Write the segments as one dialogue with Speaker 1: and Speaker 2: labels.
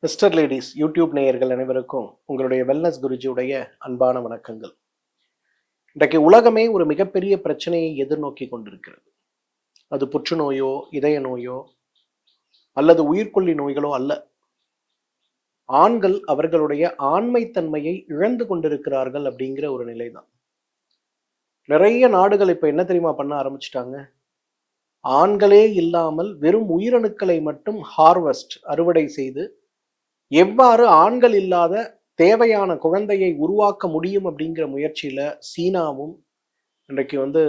Speaker 1: Mister ladies YouTube நேயர்கள் அனைவருக்கும் உங்களுடைய வெல்னஸ் குருஜியுடைய அன்பான வணக்கங்கள். இன்றைக்கு உலகமே ஒரு மிகப்பெரிய பிரச்சனையை எதிர்நோக்கி கொண்டிருக்கிறது. அது புற்றுநோயோ, இதய நோயோ அல்லது உயிர்கொல்லி நோய்களோ அல்ல. ஆண்கள் அவர்களுடைய ஆண்மைத்தன்மையை இழந்து கொண்டிருக்கிறார்கள் அப்படிங்கிற ஒரு நிலைதான். நிறைய நாடுகள் இப்ப என்ன தெரியுமா பண்ண ஆரம்பிச்சிட்டாங்க? ஆண்களே இல்லாமல் வெறும் உயிரணுக்களை மட்டும் அறுவடை செய்து எவ்வாறு ஆண்கள் இல்லாத தேவையான குழந்தையை உருவாக்க முடியும் அப்படிங்கிற முயற்சியில சீனாவும் இன்றைக்கு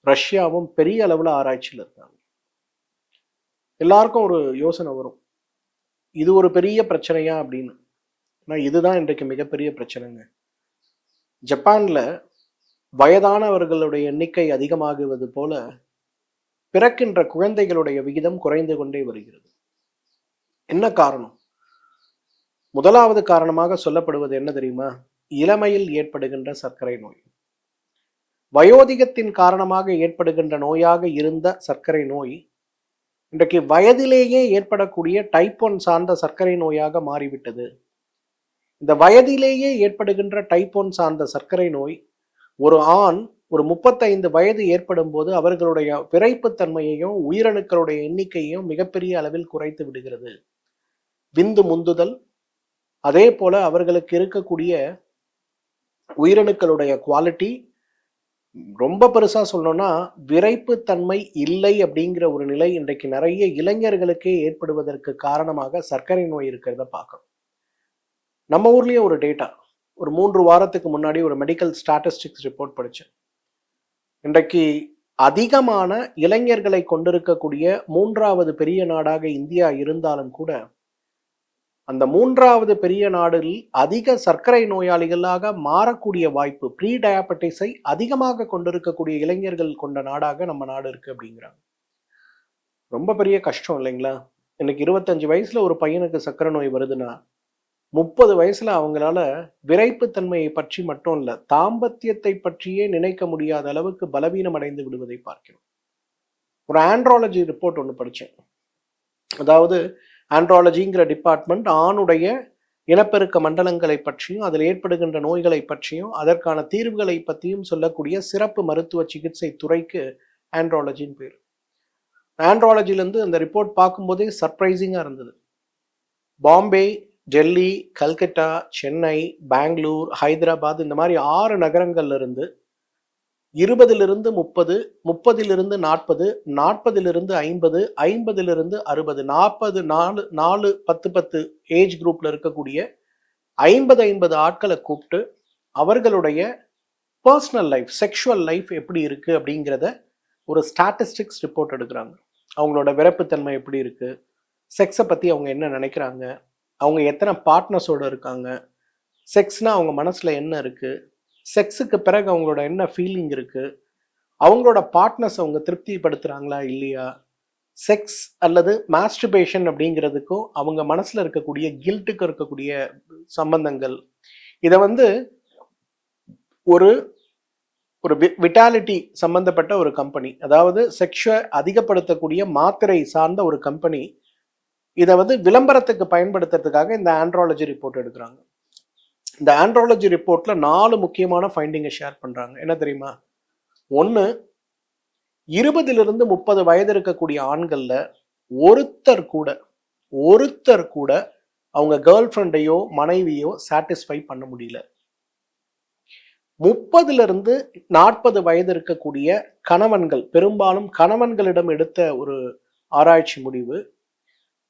Speaker 1: ரஷ்யாவும் பெரிய அளவுல ஆராய்ச்சியில் இருக்காங்க. எல்லாருக்கும் ஒரு யோசனை வரும், இது ஒரு பெரிய பிரச்சனையா அப்படின்னு. ஆனால் இதுதான் இன்றைக்கு மிகப்பெரிய பிரச்சனைங்க. ஜப்பான்ல வயதானவர்களுடைய எண்ணிக்கை அதிகமாகுவது போல பிறக்கின்ற குழந்தைகளுடைய விகிதம் குறைந்து கொண்டே வருகிறது. என்ன காரணம்? முதலாவது காரணமாக சொல்லப்படுவது என்ன தெரியுமா? இளமையில் ஏற்படுகின்ற சர்க்கரை நோய். வயோதிகத்தின் காரணமாக ஏற்படுகின்ற நோயாக இருந்த சர்க்கரை நோய் இன்றைக்கு வயதிலேயே ஏற்படக்கூடிய டைப் 1 சார்ந்த சர்க்கரை நோயாக மாறிவிட்டது. இந்த வயதிலேயே ஏற்படுகின்ற டைப் 1 சார்ந்த சர்க்கரை நோய் ஒரு ஆண் ஒரு 35 வயது ஏற்படும் போது அவர்களுடைய விரைப்புத்தன்மையையும் உயிரணுக்களுடைய எண்ணிக்கையையும் மிகப்பெரிய அளவில் குறைத்து விடுகிறது. விந்து முந்துதல், அதே போல அவர்களுக்கு இருக்கக்கூடிய உயிரணுக்களுடைய குவாலிட்டி, ரொம்ப பெருசா சொல்லணும்னா விரைப்புத்தன்மை இல்லை அப்படிங்கிற ஒரு நிலை இன்றைக்கு நிறைய இளைஞர்களுக்கே ஏற்படுவதற்கு காரணமாக சர்க்கரை நோய் இருக்கிறத பார்க்கணும். நம்ம ஊர்லயே ஒரு டேட்டா, ஒரு 3 வாரத்துக்கு முன்னாடி ஒரு மெடிக்கல் ஸ்டாட்டிஸ்டிக்ஸ் ரிப்போர்ட் படித்தேன். இன்றைக்கு அதிகமான இளைஞர்களை கொண்டிருக்கக்கூடிய 3வது பெரிய நாடாக இந்தியா இருந்தாலும் கூட அந்த 3வது பெரிய நாடில் அதிக சர்க்கரை நோயாளிகளாக மாறக்கூடிய வாய்ப்பு, ப்ரீ டயாபெட்டிஸை அதிகமாக கொண்டிருக்கக்கூடிய இளைஞர்கள் கொண்ட நாடாக நம்ம நாடு இருக்கு அப்படிங்கிறாங்க. ரொம்ப பெரிய கஷ்டம் இல்லைங்களா? இன்னைக்கு 25 வயசுல ஒரு பையனுக்கு சர்க்கரை நோய் வருதுன்னா 30 வயசுல அவங்களால விரைப்புத்தன்மையை பற்றி மட்டும் இல்ல, தாம்பத்தியத்தை பற்றியே நினைக்க முடியாத அளவுக்கு பலவீனம் அடைந்து விடுவதை பார்க்கிறோம். ஒரு ஆண்ட்ராலஜி ரிப்போர்ட் ஒன்று படித்தேன். அதாவது ஆண்ட்ராலஜிங்கிற டிபார்ட்மெண்ட் ஆணுடைய இனப்பெருக்க மண்டலங்களை பற்றியும் அதில் ஏற்படுகின்ற நோய்களை பற்றியும் அதற்கான தீர்வுகளை பற்றியும் சொல்லக்கூடிய சிறப்பு மருத்துவ சிகிச்சை துறைக்கு ஆண்ட்ராலஜின்னு பேர். ஆண்ட்ராலஜிலேருந்து அந்த ரிப்போர்ட் பார்க்கும்போதே சர்ப்ரைசிங்காக இருந்தது. பாம்பே, டெல்லி, கல்கட்டா, சென்னை, பெங்களூர், ஹைதராபாத் இந்த மாதிரி 6 நகரங்கள்ல இருந்து 20லிருந்து 30, 30லிருந்து 40, 40லிருந்து 50, 50லிருந்து 60, 40 4 10 ஏஜ் குரூப்ல இருக்கக்கூடிய 50 ஆட்களை கூப்பிட்டு அவர்களுடைய பர்சனல் லைஃப், செக்ஷுவல் லைஃப் எப்படி இருக்கு அப்படிங்கிறத ஒரு ஸ்டாட்டிஸ்டிக்ஸ் ரிப்போர்ட் எடுக்கிறாங்க. அவங்களோட விரைப்புத்தன்மை எப்படி இருக்கு, செக்ஸை பத்தி அவங்க என்ன நினைக்கிறாங்க, அவங்க எத்தனை பார்ட்னர்ஸோட இருக்காங்க, செக்ஸ்னா அவங்க மனசுல என்ன இருக்கு, செக்ஸுக்கு பிறகு அவங்களோட என்ன ஃபீலிங் இருக்கு, அவங்களோட பார்ட்னர்ஸ் அவங்க திருப்திப்படுத்துறாங்களா இல்லையா, செக்ஸ் அல்லது மாஸ்டர்பேஷன் அப்படிங்கிறதுக்கும் அவங்க மனசுல இருக்கக்கூடிய கில்ட்டுக்கு இருக்கக்கூடிய சம்பந்தங்கள், இதை ஒரு ஒரு விட்டாலிட்டி சம்பந்தப்பட்ட ஒரு கம்பெனி, அதாவது செக்ஷுவை அதிகப்படுத்தக்கூடிய மாத்திரை சார்ந்த ஒரு கம்பெனி இதை விளம்பரத்துக்கு பயன்படுத்துறதுக்காக இந்த ஆண்ட்ராலஜி ரிப்போர்ட் எடுக்கிறாங்க. இந்த ஆண்ட்ராலஜி ரிப்போர்ட்ல 4 முக்கியமான ஃபைண்டிங்கை ஷேர் பண்றாங்க. என்ன தெரியுமா? 1, 20லிருந்து 30 வயது இருக்கக்கூடிய ஆண்கள்ல ஒருத்தர் கூட அவங்க கேர்ள் ஃப்ரெண்டையோ மனைவியோ சாட்டிஸ்ஃபை பண்ண முடியல. 30லிருந்து 40 வயது இருக்கக்கூடிய கணவன்கள், பெரும்பாலும் கணவன்களிடம் எடுத்த ஒரு ஆராய்ச்சி முடிவு,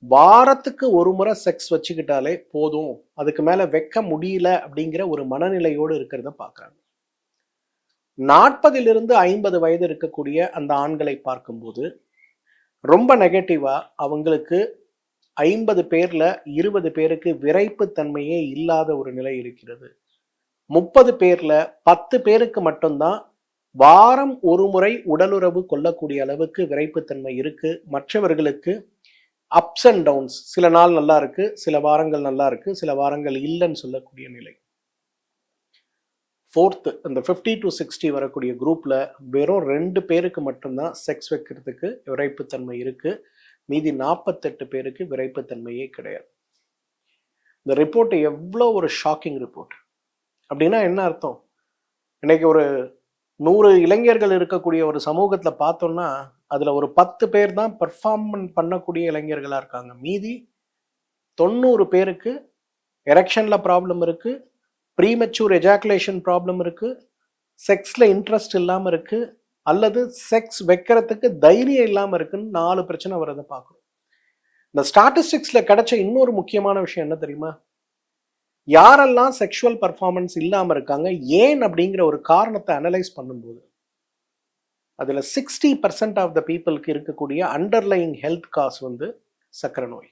Speaker 1: வாரத்துக்கு ஒரு முறை செக்ஸ் வச்சுக்கிட்டாலே போதும், அதுக்கு மேல வைக்க முடியல அப்படிங்கிற ஒரு மனநிலையோடு இருக்கிறத பார்க்குறாங்க. 40லிருந்து 50 வயது இருக்கக்கூடிய அந்த ஆண்களை பார்க்கும்போது ரொம்ப நெகட்டிவா அவங்களுக்கு 50 பேர்ல 20 பேருக்கு விரைப்புத்தன்மையே இல்லாத ஒரு நிலை இருக்கிறது. 30 பேர்ல 10 பேருக்கு மட்டும்தான் வாரம் ஒரு முறை உடலுறவு கொள்ளக்கூடிய அளவுக்கு விரைப்புத்தன்மை இருக்கு. மற்றவர்களுக்கு அப்ஸ் அண்ட் டவுன்ஸ், சில நாள் நல்லா இருக்கு, சில வாரங்கள் நல்லா இருக்கு, சில வாரங்கள் இல்லைன்னு சொல்லக்கூடிய நிலை. 4th, அந்த 50 to 60 வரக்கூடிய குரூப்ல வெறும் 2 பேருக்கு மட்டும்தான் செக்ஸ் வைக்கிறதுக்கு விரைப்புத்தன்மை இருக்கு. மீதி 48 பேருக்கு விரைப்புத்தன்மையே கிடையாது. இந்த ரிப்போர்ட் எவ்வளோ ஒரு ஷாக்கிங் ரிப்போர்ட். அப்படின்னா என்ன அர்த்தம்? இன்னைக்கு ஒரு 100 இளைஞர்கள் இருக்கக்கூடிய ஒரு சமூகத்தில் பார்த்தோம்னா அதில் ஒரு 10 பேர் தான் பெர்ஃபார்ம் பண்ணக்கூடிய இளைஞர்களாக இருக்காங்க. மீதி 90 பேருக்கு எரெக்ஷனில் ப்ராப்ளம் இருக்குது, ப்ரீமெச்சூர் எஜாக்குலேஷன் ப்ராப்ளம் இருக்குது, செக்ஸில் இன்ட்ரெஸ்ட் இல்லாமல் இருக்குது, அல்லது செக்ஸ் வைக்கிறதுக்கு தைரியம் இல்லாமல் இருக்குன்னு 4 பிரச்சனை வரதை பார்க்குறோம். இந்த ஸ்டாட்டிஸ்டிக்ஸில் கிடைச்ச இன்னொரு முக்கியமான விஷயம் என்ன தெரியுமா? யாரெல்லாம் செக்ஷுவல் பர்ஃபார்மன்ஸ் இல்லாமல் இருக்காங்க, ஏன் அப்படிங்கிற ஒரு காரணத்தை அனலைஸ் பண்ணும்போது அதில் 60% ஆஃப் த பீப்புளுக்கு இருக்கக்கூடிய அண்டர்லைங் ஹெல்த் காஸ் வந்து சர்க்கரை நோய்.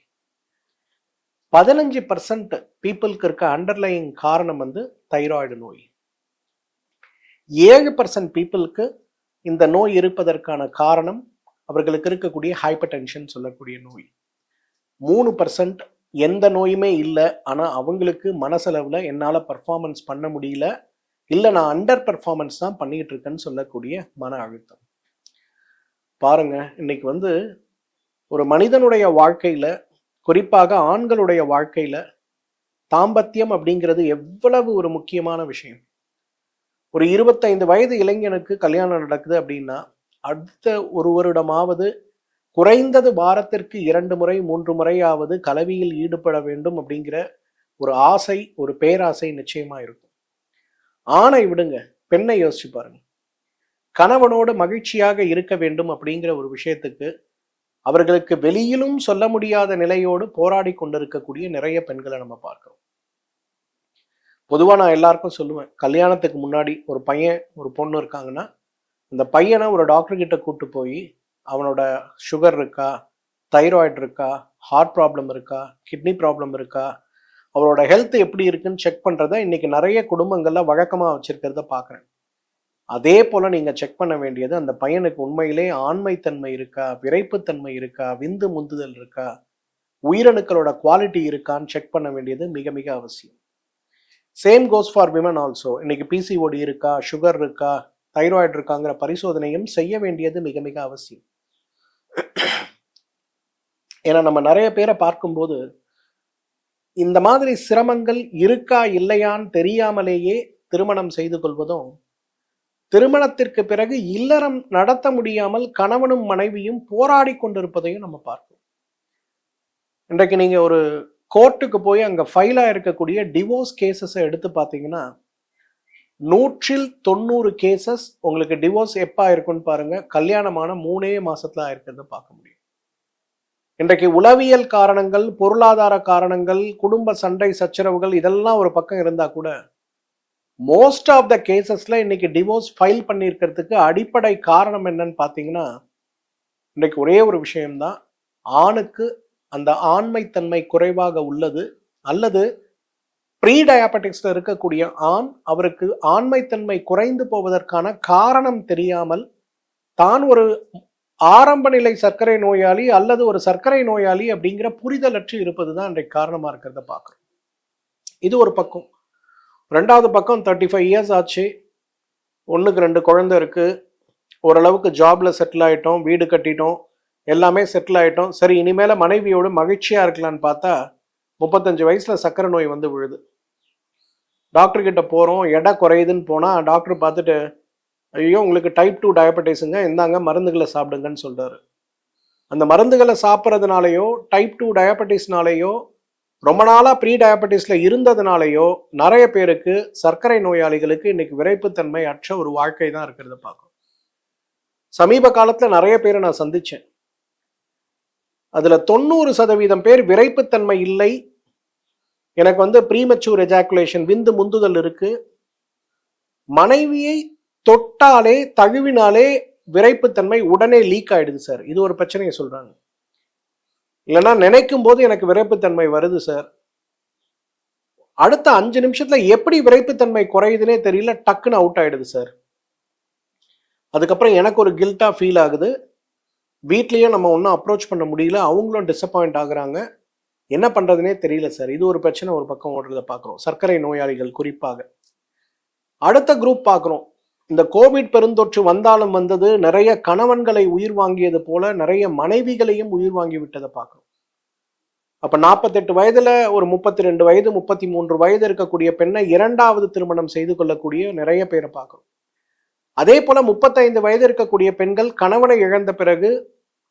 Speaker 1: 15% பீப்புளுக்கு இருக்க அண்டர்லைங் காரணம் வந்து தைராய்டு நோய். 7% பீப்புளுக்கு இந்த நோய் இருப்பதற்கான காரணம் அவர்களுக்கு இருக்கக்கூடிய ஹைப்பர் டென்ஷன் சொல்லக்கூடிய நோய். 3% எந்த நோயுமே இல்லை, ஆனால் அவங்களுக்கு மனசளவில் என்னால் பர்ஃபார்மன்ஸ் பண்ண முடியல, இல்லை நான் அண்டர் பர்ஃபார்மன்ஸ் தான் பண்ணிக்கிட்டு இருக்கேன்னு சொல்லக்கூடிய மன அழுத்தம். பாருங்க, இன்னைக்கு வந்து ஒரு மனிதனுடைய வாழ்க்கையில், குறிப்பாக ஆண்களுடைய வாழ்க்கையில் தாம்பத்தியம் அப்படிங்கிறது எவ்வளவு ஒரு முக்கியமான விஷயம். ஒரு 25 வயது இளைஞனுக்கு கல்யாணம் நடக்குது அப்படின்னா அடுத்த ஒரு வருடமாவது குறைந்தது வாரத்திற்கு 2 முறை 3 முறையாவது கலவியில் ஈடுபட வேண்டும் அப்படிங்கிற ஒரு ஆசை, ஒரு பேராசை நிச்சயமா இருக்கும். ஆணை விடுங்க, பெண்ணை யோசிச்சு பாருங்க. கணவனோடு மகிழ்ச்சியாக இருக்க வேண்டும் அப்படிங்கிற ஒரு விஷயத்துக்கு அவர்களுக்கு வெளியிலும் சொல்ல முடியாத நிலையோடு போராடி கொண்டிருக்கக்கூடிய நிறைய பெண்களை நம்ம பார்க்கிறோம். பொதுவாக நான் எல்லாருக்கும் சொல்லுவேன், கல்யாணத்துக்கு முன்னாடி ஒரு பையன் ஒரு பொண்ணு இருக்காங்கன்னா இந்த பையனை ஒரு டாக்டர் கிட்ட கூட்டு போய் அவனோட சுகர் இருக்கா, தைராய்டு இருக்கா, ஹார்ட் ப்ராப்ளம் இருக்கா, கிட்னி ப்ராப்ளம் இருக்கா, அவரோட ஹெல்த் எப்படி இருக்குன்னு செக் பண்ணுறத இன்னைக்கு நிறைய குடும்பங்களில் வழக்கமாக வச்சிருக்கிறத பார்க்குறேன். அதே போல் நீங்கள் செக் பண்ண வேண்டியது அந்த பையனுக்கு உண்மையிலே ஆண்மைத்தன்மை இருக்கா, விரைப்புத்தன்மை இருக்கா, விந்து முந்துதல் இருக்கா, உயிரணுக்களோட குவாலிட்டி இருக்கான்னு செக் பண்ண வேண்டியது மிக மிக அவசியம். Same goes for women also. இன்னைக்கு பிசிஓடி இருக்கா, சுகர் இருக்கா, தைராய்டு இருக்காங்கிற பரிசோதனையும் செய்ய வேண்டியது மிக மிக அவசியம். ஏன்னா நம்ம நிறைய பேரை பார்க்கும்போது இந்த மாதிரி சிரமங்கள் இருக்கா இல்லையான்னு தெரியாமலேயே திருமணம் செய்து கொள்வதும், திருமணத்திற்கு பிறகு இல்லறம் நடத்த முடியாமல் கணவனும் மனைவியும் போராடி கொண்டிருப்பதையும் நம்ம பார்க்கிறோம். இன்றைக்கு நீங்க ஒரு கோர்ட்டுக்கு போய் அங்க ஃபைலா இருக்கக்கூடிய டிவோர்ஸ் கேசஸை எடுத்து பார்த்தீங்கன்னா 100 கேசஸ் உங்களுக்கு டிவோர்ஸ் எப்போ ஆயிருக்குன்னு பாருங்க, கல்யாணமான 3 மாசத்துல ஆயிருக்கிறத பார்க்க முடியும். இன்றைக்கு உளவியல் காரணங்கள், பொருளாதார காரணங்கள், குடும்ப சண்டை சச்சரவுகள் இதெல்லாம் ஒரு பக்கம் இருந்தா கூட மோஸ்ட் ஆஃப் த கேசஸ்ல இன்னைக்கு டிவோர்ஸ் ஃபைல் பண்ணியிருக்கிறதுக்கு அடிப்படை காரணம் என்னன்னு பார்த்தீங்கன்னா, இன்றைக்கு ஒரே ஒரு விஷயம்தான், ஆணுக்கு அந்த ஆண்மைத்தன்மை குறைவாக உள்ளது, அல்லது ப்ரீ டயாபெட்டிக்ஸ்ல இருக்கக்கூடிய ஆண் அவருக்கு ஆண்மைத்தன்மை குறைந்து போவதற்கான காரணம் தெரியாமல் தான் ஒரு ஆரம்ப நிலை சர்க்கரை நோயாளி அல்லது ஒரு சர்க்கரை நோயாளி அப்படிங்கிற புரிதலற்று இருப்பது தான் இன்றைக்கு காரணமா இருக்கிறத பார்க்குறோம். இது ஒரு பக்கம். ரெண்டாவது பக்கம் 35 இயர்ஸ் ஆச்சு, 1க்கு 2 குழந்தை இருக்கு, ஓரளவுக்கு ஜாப்ல செட்டில் ஆயிட்டோம், வீடு கட்டிட்டோம், எல்லாமே செட்டில் ஆயிட்டோம். சரி, இனிமேல மனைவியோடு மகிழ்ச்சியா இருக்கலான்னு பார்த்தா 35 வயசுல சர்க்கரை நோய் வந்து விழுது. டாக்டர் கிட்ட போறோம், எடை குறையுதுன்னு போனா டாக்டர் பார்த்துட்டு, ஐயோ உங்களுக்கு டைப் 2 டயபெட்டிஸுங்க, இந்தாங்க மருந்துகளை சாப்பிடுங்கன்னு சொல்றாரு. அந்த மருந்துகளை சாப்பிட்றதுனாலையோ டைப் 2 டயபெட்டிஸ்னாலேயோ ரொம்ப நாளா ப்ரீ டயபெட்டிஸ்ல இருந்ததுனாலேயோ நிறைய பேருக்கு, சர்க்கரை நோயாளிகளுக்கு இன்னைக்கு விரைப்புத்தன்மை அற்ற ஒரு வாழ்க்கை தான் இருக்கிறத பார்க்கும். சமீப காலத்துல நிறைய பேரை நான் சந்திச்சேன். அதுல 90% பேர் விரைப்புத்தன்மை இல்லை, எனக்கு வந்து ப்ரீமெச்சூர் எஜாக்குலேஷன் விந்து முந்துதல் இருக்கு, மனைவியை தொட்டாலே தழுவினாலே விரைப்புத்தன்மை உடனே லீக் ஆயிடுது சார், இது ஒரு பிரச்சனையை சொல்றாங்க. இல்லைன்னா நினைக்கும் போது எனக்கு விரைப்புத்தன்மை வருது சார், அடுத்த 5 நிமிஷத்துல எப்படி விரைப்புத்தன்மை குறையுதுன்னே தெரியல, டக்குன்னு அவுட் ஆயிடுது சார். அதுக்கப்புறம் எனக்கு ஒரு கில்ட்டா ஃபீல் ஆகுது, வீட்லயும் நம்ம ஒன்றும் அப்ரோச் பண்ண முடியல, அவங்களும் டிசப்பாயிண்ட் ஆகுறாங்க, என்ன பண்றதுனே தெரியல சார். இது ஒரு பிரச்சனை ஒரு பக்கம் ஓடுறத பார்க்குறோம், சர்க்கரை நோயாளிகள் குறிப்பாக. அடுத்த குரூப் பார்க்குறோம், இந்த கோவிட் பெருந்தொற்று வந்தாலும் வந்தது, நிறைய கணவன்களை உயிர் வாங்கியது போல நிறைய மனைவிகளையும் உயிர் வாங்கி விட்டதை பார்க்குறோம். அப்ப 48 வயதுல ஒரு 32 வயது 33 வயது இருக்கக்கூடிய பெண்ணை இரண்டாவது திருமணம் செய்து கொள்ளக்கூடிய நிறைய பேரை பார்க்கிறோம். அதே போல 35 வயது இருக்கக்கூடிய பெண்கள் கணவனை இழந்த பிறகு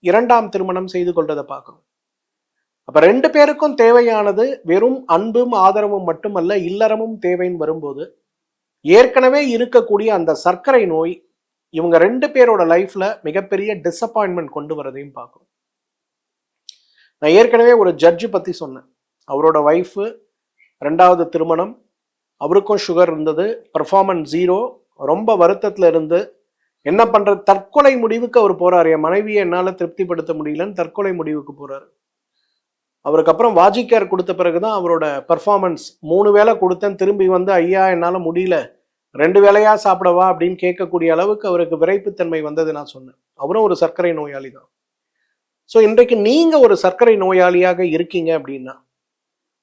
Speaker 1: இரண்டாம் திருமணம் செய்து கொள்றதை பார்க்கிறோம். அப்ப 2 பேருக்கும் தேவையானது வெறும் அன்பும் ஆதரவும் மட்டுமல்ல, இல்லறமும் தேவைன்னு வரும்போது ஏற்கனவே இருக்கக்கூடிய அந்த சர்க்கரை நோய் இவங்க 2 பேரோட லைஃப்ல மிகப்பெரிய டிசப்பாயின்மெண்ட் கொண்டு வரதையும் பார்க்கிறோம். நான் ஏற்கனவே ஒரு ஜட்ஜு பத்தி சொன்னேன். அவரோட ஒய்ஃபு 2வது திருமணம், அவருக்கும் சுகர் இருந்தது, பெர்ஃபார்மன்ஸ் 0, ரொம்ப வருத்தத்துல இருந்து என்ன பண்றது, தற்கொலை முடிவுக்கு அவர் போறாரு. என் மனைவியை என்னால திருப்திப்படுத்த முடியலன்னு தற்கொலை முடிவுக்கு போறாரு. அவருக்கு அப்புறம் வாஜிகேர் கொடுத்த பிறகுதான் அவரோட பெர்ஃபார்மன்ஸ் 3 வேளை கொடுத்தேன், திரும்பி வந்து ஐயா என்னால முடியல 2 வேளையா சாப்பிடவா அப்படின்னு கேட்கக்கூடிய அளவுக்கு அவருக்கு விரைப்புத்தன்மை வந்தது நான் சொன்னேன். அவரும் ஒரு சர்க்கரை நோயாளி தான். ஸோ இன்றைக்கு நீங்க ஒரு சர்க்கரை நோயாளியாக இருக்கீங்க அப்படின்னா,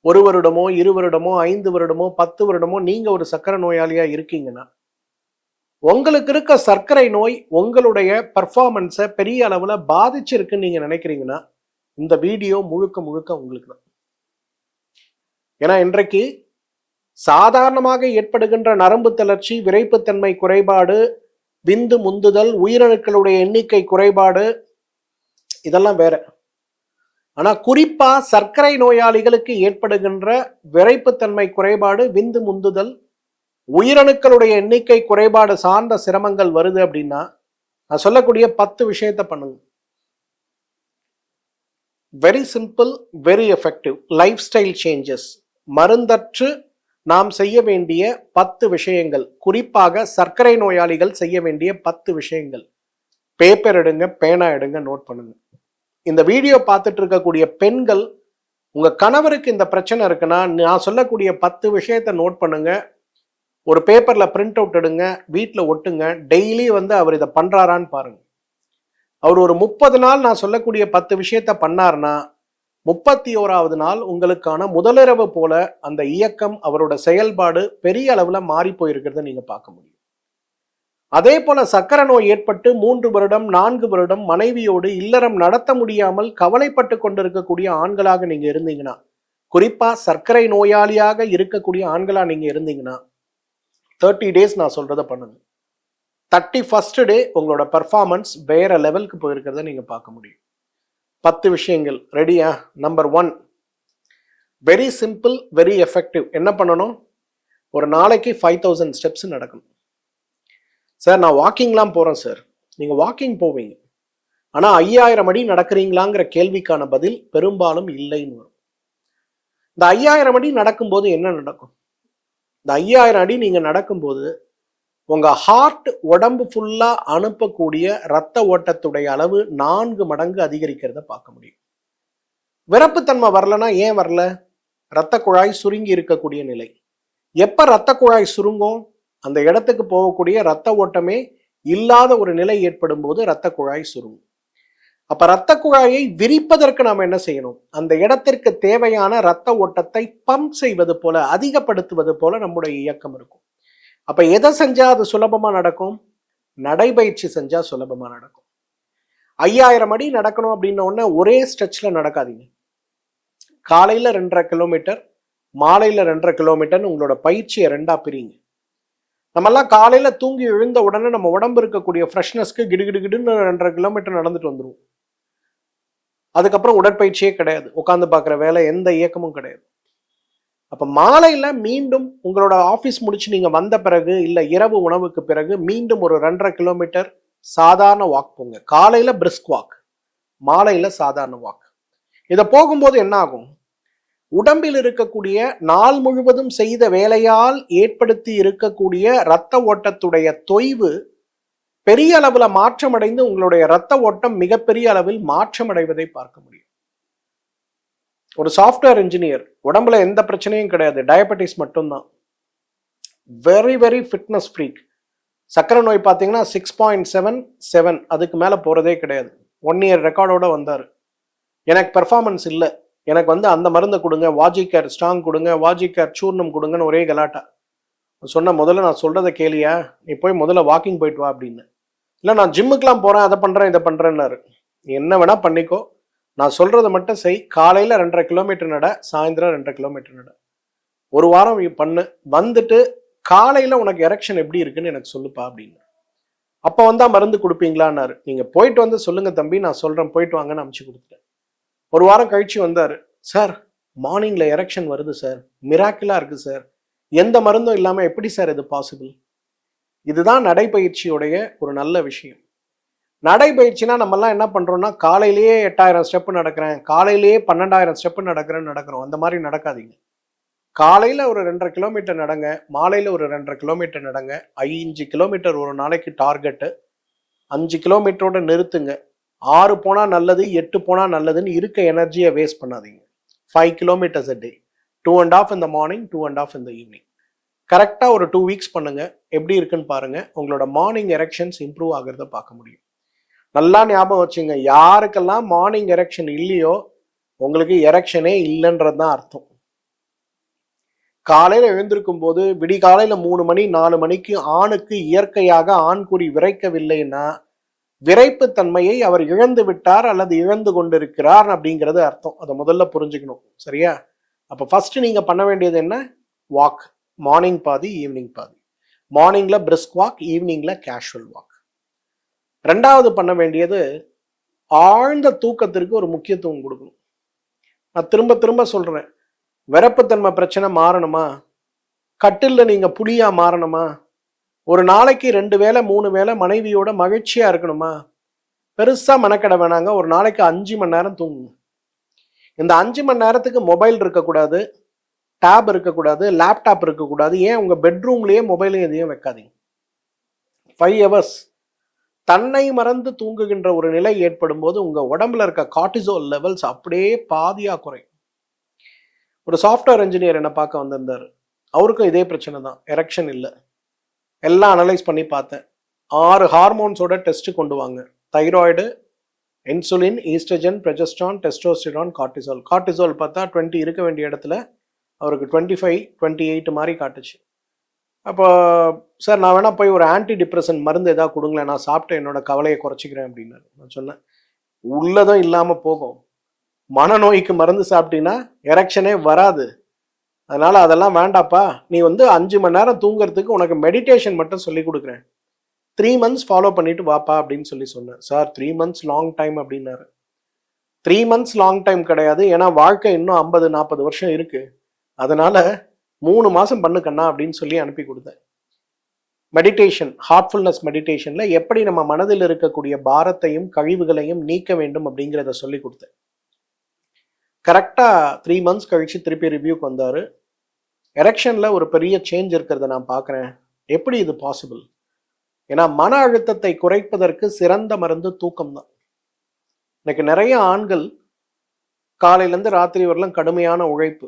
Speaker 1: 1 வருடமோ 2 வருடமோ 5 வருடமோ 10 வருடமோ நீங்க ஒரு சர்க்கரை நோயாளியா இருக்கீங்கன்னா, உங்களுக்கு இருக்க சர்க்கரை நோய் உங்களுடைய பெர்ஃபார்மன்ஸை பெரிய அளவுல பாதிச்சிருக்குன்னு நீங்க நினைக்கிறீங்கன்னா, இந்த வீடியோ முழுக்க முழுக்க உங்களுக்கு தான். ஏன்னா இன்றைக்கு சாதாரணமாக ஏற்படுகின்ற நரம்பு தளர்ச்சி, விரைப்புத்தன்மை குறைபாடு, விந்து முந்துதல், உயிரணுக்களுடைய எண்ணிக்கை குறைபாடு, இதெல்லாம் வேற. ஆனா குறிப்பா சர்க்கரை நோயாளிகளுக்கு ஏற்படுகின்ற விரைப்புத்தன்மை குறைபாடு, விந்து முந்துதல், உயிரணுக்களுடைய எண்ணிக்கை குறைபாடு சார்ந்த சிரமங்கள் வருது அப்படின்னா, நான் சொல்லக்கூடிய 10 விஷயத்தை பண்ணுங்க. Very simple, very effective lifestyle changes. மருந்தற்று நாம் செய்ய வேண்டிய 10 விஷயங்கள், குறிப்பாக சர்க்கரை நோயாளிகள் செய்ய வேண்டிய 10 விஷயங்கள். பேப்பர் எடுங்க, பேனா எடுங்க, நோட் பண்ணுங்க. இந்த வீடியோ பார்த்துட்டு இருக்கக்கூடிய பெண்கள், உங்க கணவருக்கு இந்த பிரச்சனை இருக்குன்னா நான் சொல்லக்கூடிய 10 விஷயத்தை நோட் பண்ணுங்க. ஒரு பேப்பர்ல பிரிண்ட் அவுட் எடுங்க, வீட்டில் ஒட்டுங்க. டெய்லி வந்து அவர் இதை பண்றாரான்னு பாருங்க. அவர் ஒரு 30 நாள் நான் சொல்லக்கூடிய 10 விஷயத்த பண்ணார்னா, 31வது நாள் உங்களுக்கான முதலிரவு போல அந்த இயக்கம், அவரோட செயல்பாடு பெரிய அளவுல மாறி போயிருக்கிறத நீங்க பார்க்க முடியும். அதே போல சர்க்கரை நோய் ஏற்பட்டு 3 வருடம் 4 வருடம் மனைவியோடு இல்லறம் நடத்த முடியாமல் கவலைப்பட்டு கொண்டிருக்கக்கூடிய ஆண்களாக நீங்க இருந்தீங்கன்னா, குறிப்பா சர்க்கரை நோயாளியாக இருக்கக்கூடிய ஆண்களா நீங்க இருந்தீங்கன்னா, 30 டேஸ் நான் சொல்றதை பண்ணுங்க. 31st டே உங்களோட பெர்ஃபார்மன்ஸ் வேற லெவலுக்கு போயிருக்கிறத நீங்க பார்க்க முடியும். 10 விஷயங்கள் ரெடியா? Number 1, very simple, very effective. என்ன பண்ணணும்? ஒரு நாளைக்கு 5000 ஸ்டெப்ஸ் நடக்கணும். சார் நான் வாக்கிங்லாம் போறேன் சார். நீங்க வாக்கிங் போவீங்க, ஆனா 5000 அடி நடக்கிறீங்களாங்கிற கேள்விக்கான பதில் பெரும்பாலும் இல்லைன்னு வரும். இந்த 5000 அடி நடக்கும்போது என்ன நடக்கும்? இந்த 5000 அடி நீங்க நடக்கும்போது உங்க ஹார்ட் உடம்பு ஃபுல்லா அனுப்பக்கூடிய இரத்த ஓட்டத்துடைய அளவு 4 மடங்கு அதிகரிக்கிறத பார்க்க முடியும். விரப்புத்தன்மை வரலன்னா ஏன் வரல? இரத்த குழாய் சுருங்கி இருக்கக்கூடிய நிலை. எப்ப இரத்த குழாய் சுருங்கும்? அந்த இடத்துக்கு போகக்கூடிய இரத்த ஓட்டமே இல்லாத ஒரு நிலை ஏற்படும் போது இரத்த குழாய் சுருங்கும். அப்ப இரத்த குழாயை விரிப்பதற்கு நாம என்ன செய்யணும்? அந்த இடத்திற்கு தேவையான இரத்த ஓட்டத்தை பம்ப் செய்வது போல, அதிகப்படுத்துவது போல நம்முடைய இயக்கம் இருக்கும். அப்ப எதை செஞ்சா அது சுலபமா நடக்கும்? நடைபயிற்சி செஞ்சா சுலபமா நடக்கும். 5000 அடி நடக்கணும் அப்படின்ன உடனே ஒரே ஸ்ட்ரெச்ல நடக்காதீங்க. காலையில 2.5 கிலோமீட்டர், மாலையில 2.5 கிலோமீட்டர் உங்களோட பயிற்சியை 2ஆ பிரிங்க. நம்மெல்லாம் காலையில தூங்கி எழுந்த உடனே நம்ம உடம்பு இருக்கக்கூடிய ஃப்ரெஷ்னஸ்க்கு கிடுகிடுன்னு 2.5 கிலோமீட்டர் நடந்துட்டு வந்துடும். அதுக்கப்புறம் உடற்பயிற்சியே கிடையாது, உட்காந்து பார்க்குற வேலை, எந்த இயக்கமும் கிடையாது. அப்ப மாலையில மீண்டும் உங்களோட ஆஃபீஸ் முடிச்சு நீங்க வந்த பிறகு, இல்ல இரவு உணவுக்கு பிறகு மீண்டும் ஒரு 2.5 கிலோமீட்டர் சாதாரண வாக் போங்க. காலையில பிரிஸ்க் வாக், மாலையில சாதாரண வாக். இதை போகும்போது என்ன ஆகும்? உடம்பில் இருக்கக்கூடிய நாள் முழுவதும் செய்த வேலையால் ஏற்படுத்தி இருக்கக்கூடிய இரத்த ஓட்டத்துடைய தொய்வு பெரிய அளவுல மாற்றமடைந்து உங்களுடைய இரத்த ஓட்டம் மிகப்பெரிய அளவில் மாற்றமடைவதை பார்க்க முடியும். ஒரு சாஃப்ட்வேர் இன்ஜினியர், உடம்புல எந்த பிரச்சனையும் கிடையாது, டயபெட்டிஸ் மட்டும்தான், வெரி வெரி ஃபிட்னஸ் ஃப்ரீக். சக்கரை நோய் பார்த்தீங்கன்னா 6.77, அதுக்கு மேல போறதே கிடையாது. 1 இயர் ரெக்கார்டோட வந்தாரு. எனக்கு பெர்ஃபார்மன்ஸ் இல்லை, எனக்கு வந்து அந்த மருந்தை கொடுங்க, வாஜிகேர் ஸ்ட்ராங் கொடுங்க, வாஜிகேர் சூர்ணம் கொடுங்கன்னு ஒரே கலாட்டா. சொன்ன முதல்ல நான் சொல்றதை கேளியா, நீ போய் முதல்ல வாக்கிங் போயிட்டு வா அப்படின்னு. இல்லை நான் ஜிம்முக்கெலாம் போறேன், அதை பண்றேன் இதை பண்றேன்னாரு. நீ என்ன வேணா பண்ணிக்கோ, நான் சொல்றதை மட்டும் செய். காலையில் 2.5 கிலோமீட்டர் நட, சாயந்தரம் 2.5 கிலோமீட்டர் நட. ஒரு வாரம் பண்ணு. வந்துட்டு காலையில் உனக்கு எரெக்ஷன் எப்படி இருக்குன்னு எனக்கு சொல்லுப்பா அப்படின்னு. அப்போ வந்தா மருந்து கொடுப்பீங்களான்னாரு. நீங்கள் போயிட்டு வந்து சொல்லுங்க தம்பி, நான் சொல்கிறேன், போயிட்டு வாங்கன்னு அமுச்சு கொடுத்துட்டேன். ஒரு வாரம் கழிச்சு வந்தார். சார், மார்னிங்கில் எரெக்ஷன் வருது சார், மிராக்கிளாக இருக்குது சார், எந்த மருந்தும் இல்லாமல் எப்படி சார் இது பாசிபிள்? இதுதான் நடைப்பயிற்சியுடைய ஒரு நல்ல விஷயம். நடைப்பயிற்சினா நம்மலாம் என்ன பண்ணுறோம்னா, காலையிலேயே 8000 ஸ்டெப்பு நடக்கிறேன், காலையிலேயே 12,000 ஸ்டெப்பு நடக்கிறோம். அந்த மாதிரி நடக்காதீங்க. காலையில் ஒரு 2.5 கிலோமீட்டர் நடங்க, மாலையில் ஒரு 2.5 கிலோமீட்டர் நடங்க. 5 கிலோமீட்டர் ஒரு நாளைக்கு டார்கெட்டு. 5 கிலோமீட்டரோட நிறுத்துங்க. 6 போனால் நல்லது, 8 போனால் நல்லதுன்னு இருக்க எனர்ஜியை வேஸ்ட் பண்ணாதீங்க. 5 kilometres a day, 2.5 in the morning, 2.5 in the evening. கரெக்டாக ஒரு 2 வீக்ஸ் பண்ணுங்க. எப்படி இருக்குன்னு பாருங்க. உங்களோட மார்னிங் எரெக்ஷன்ஸ் இம்ப்ரூவ் ஆகிறத பார்க்க முடியும். நல்லா ஞாபகம் வச்சுங்க, யாருக்கெல்லாம் மார்னிங் எரெக்ஷன் இல்லையோ உங்களுக்கு எரெக்ஷனே இல்லைன்றது தான் அர்த்தம். காலையில் எழுந்திருக்கும் போது விடிகாலையில் 3 மணி 4 மணிக்கு ஆணுக்கு இயற்கையாக ஆண்குறி விரைக்கவில்லைன்னா விரைப்பு தன்மையை அவர் இழந்து விட்டார் அல்லது இழந்து கொண்டிருக்கிறார் அப்படிங்கிறது அர்த்தம். அதை முதல்ல புரிஞ்சுக்கணும். சரியா? அப்போ ஃபர்ஸ்ட் நீங்க பண்ண வேண்டியது என்ன? வாக். மார்னிங் பாதி, ஈவினிங் பாதி. மார்னிங்ல பிரிஸ்க் வாக், ஈவினிங்ல கேஷுவல் வாக். ரெண்டாவது பண்ண வேண்டியது ஆழ்ந்த தூக்கத்திற்கு ஒரு முக்கியத்துவம் கொடுக்கணும். நான் திரும்ப திரும்ப சொல்றேன், விரப்புத்தன்மை பிரச்சனை மாறணுமா? கட்டில்ல நீங்க புலியா மாறணுமா? ஒரு நாளைக்கு 2 வேளை 3 வேளை மனைவியோட மகிழ்ச்சியா இருக்கணுமா? பெருசா மெனக்கெட வேணாங்க. ஒரு நாளைக்கு 5 மணி நேரம் தூங்குங்க. இந்த 5 மணி நேரத்துக்கு மொபைல் இருக்கக்கூடாது, டேப் இருக்கக்கூடாது, லேப்டாப் இருக்கக்கூடாது. ஏன் உங்க பெட்ரூம்லயே மொபைலையும் எதையும் வைக்காதீங்க. 5 ஹவர்ஸ் தன்னை மறந்து தூங்குகின்ற ஒரு நிலை ஏற்படும் போது உங்க உடம்புல இருக்க கார்டிசோல் லெவல்ஸ் அப்படியே பாதியா குறையும். ஒரு சாஃப்ட்வேர் இன்ஜினியர் என்ன பார்க்க வந்திருந்தார். அவருக்கும் இதே பிரச்சனை தான், எரெக்ஷன் இல்லை. எல்லாம் அனலைஸ் பண்ணி பார்த்தேன். 6 ஹார்மோன்ஸோட டெஸ்ட் கொண்டு வாங்க. Thyroid, insulin, oestrogen, progesterone, testosterone, cortisol. Cortisol பார்த்தா 20 இருக்க வேண்டிய இடத்துல அவருக்கு 25, 28 மாதிரி காட்டுச்சு. அப்போ சார், நான் வேணா போய் ஒரு ஆன்டி டிப்ரெஷன் மருந்து ஏதாவது கொடுங்களேன், நான் சாப்பிட்டு என்னோட கவலையை குறைச்சிக்கிறேன் அப்படின்னாரு. நான் சொன்னேன், உள்ளதும் இல்லாமல் போகும். மனநோய்க்கு மருந்து சாப்பிட்டீங்கன்னா எரெக்ஷனே வராது. அதனால அதெல்லாம் வேண்டாப்பா. நீ 5 மணி நேரம் தூங்குறதுக்கு உனக்கு மெடிடேஷன் மட்டும் சொல்லி கொடுக்குறேன், 3 months ஃபாலோ பண்ணிட்டு வாப்பா அப்படின்னு சொன்னேன். சார், 3 months லாங் டைம் அப்படின்னாரு. 3 months லாங் டைம் கிடையாது. ஏன்னா வாழ்க்கை இன்னும் 50-40 வருஷம் இருக்கு. அதனால 3 மாசம் பண்ணுக்கண்ணா அப்படின்னு சொல்லி அனுப்பி கொடுத்தேன். மெடிடேஷன், ஹார்ட்ஃபுல்னஸ் மெடிடேஷன்ல எப்படி நம்ம மனதில் இருக்கக்கூடிய பாரத்தையும் கழிவுகளையும் நீக்க வேண்டும் அப்படிங்கிறத சொல்லி கொடுத்தேன். கரெக்டா 3 months கழிச்சு திருப்பி ரிவ்யூக்கு வந்தாரு. எரெக்ஷன்ல ஒரு பெரிய சேஞ்ச் இருக்கிறத நான் பார்க்குறேன். எப்படி இது பாசிபிள்? ஏன்னா மன அழுத்தத்தை குறைப்பதற்கு சிறந்த மருந்து தூக்கம் தான். இன்னைக்கு நிறைய ஆண்கள் காலையிலேருந்து ராத்திரி வரலாம் கடுமையான உழைப்பு,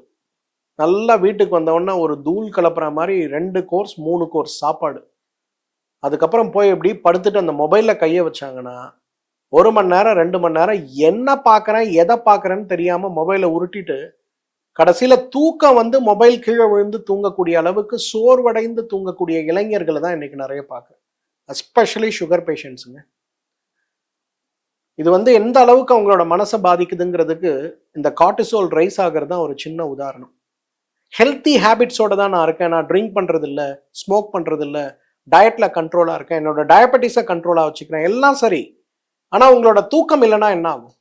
Speaker 1: நல்லா வீட்டுக்கு வந்தவொடனே ஒரு தூள் கலப்புற மாதிரி 2 கோர்ஸ் 3 கோர்ஸ் சாப்பாடு, அதுக்கப்புறம் போய் எப்படி படுத்துட்டு அந்த மொபைலில் கையை வச்சாங்கன்னா 1 மணி நேரம் 2 மணி நேரம் என்ன பார்க்குறேன் எதை பார்க்குறேன்னு தெரியாமல் மொபைலை உருட்டிட்டு கடைசியில் தூக்கம் மொபைல் கீழே விழுந்து தூங்கக்கூடிய அளவுக்கு சோர்வடைந்து தூங்கக்கூடிய இளைஞர்களை தான் இன்னைக்கு நிறைய பார்க்குறேன். எஸ்பெஷலி சுகர் பேஷண்ட்ஸுங்க. இது எந்த அளவுக்கு அவங்களோட மனசை பாதிக்குதுங்கிறதுக்கு இந்த கார்டிசோல் ரைஸ் ஆகிறது தான் ஒரு சின்ன உதாரணம். ஹெல்த்தி ஹேபிட்ஸோட தான் நான் இருக்கேன். நான் ட்ரிங்க் பண்ணுறது இல்லை, ஸ்மோக் பண்ணுறது இல்லை, டயட்ல கண்ட்ரோலாக இருக்கேன், என்னோட டயபெட்டிஸை கண்ட்ரோலாக வச்சுக்கிறேன், எல்லாம் சரி. ஆனால் உங்களோட தூக்கம் இல்லைன்னா என்ன ஆகும்?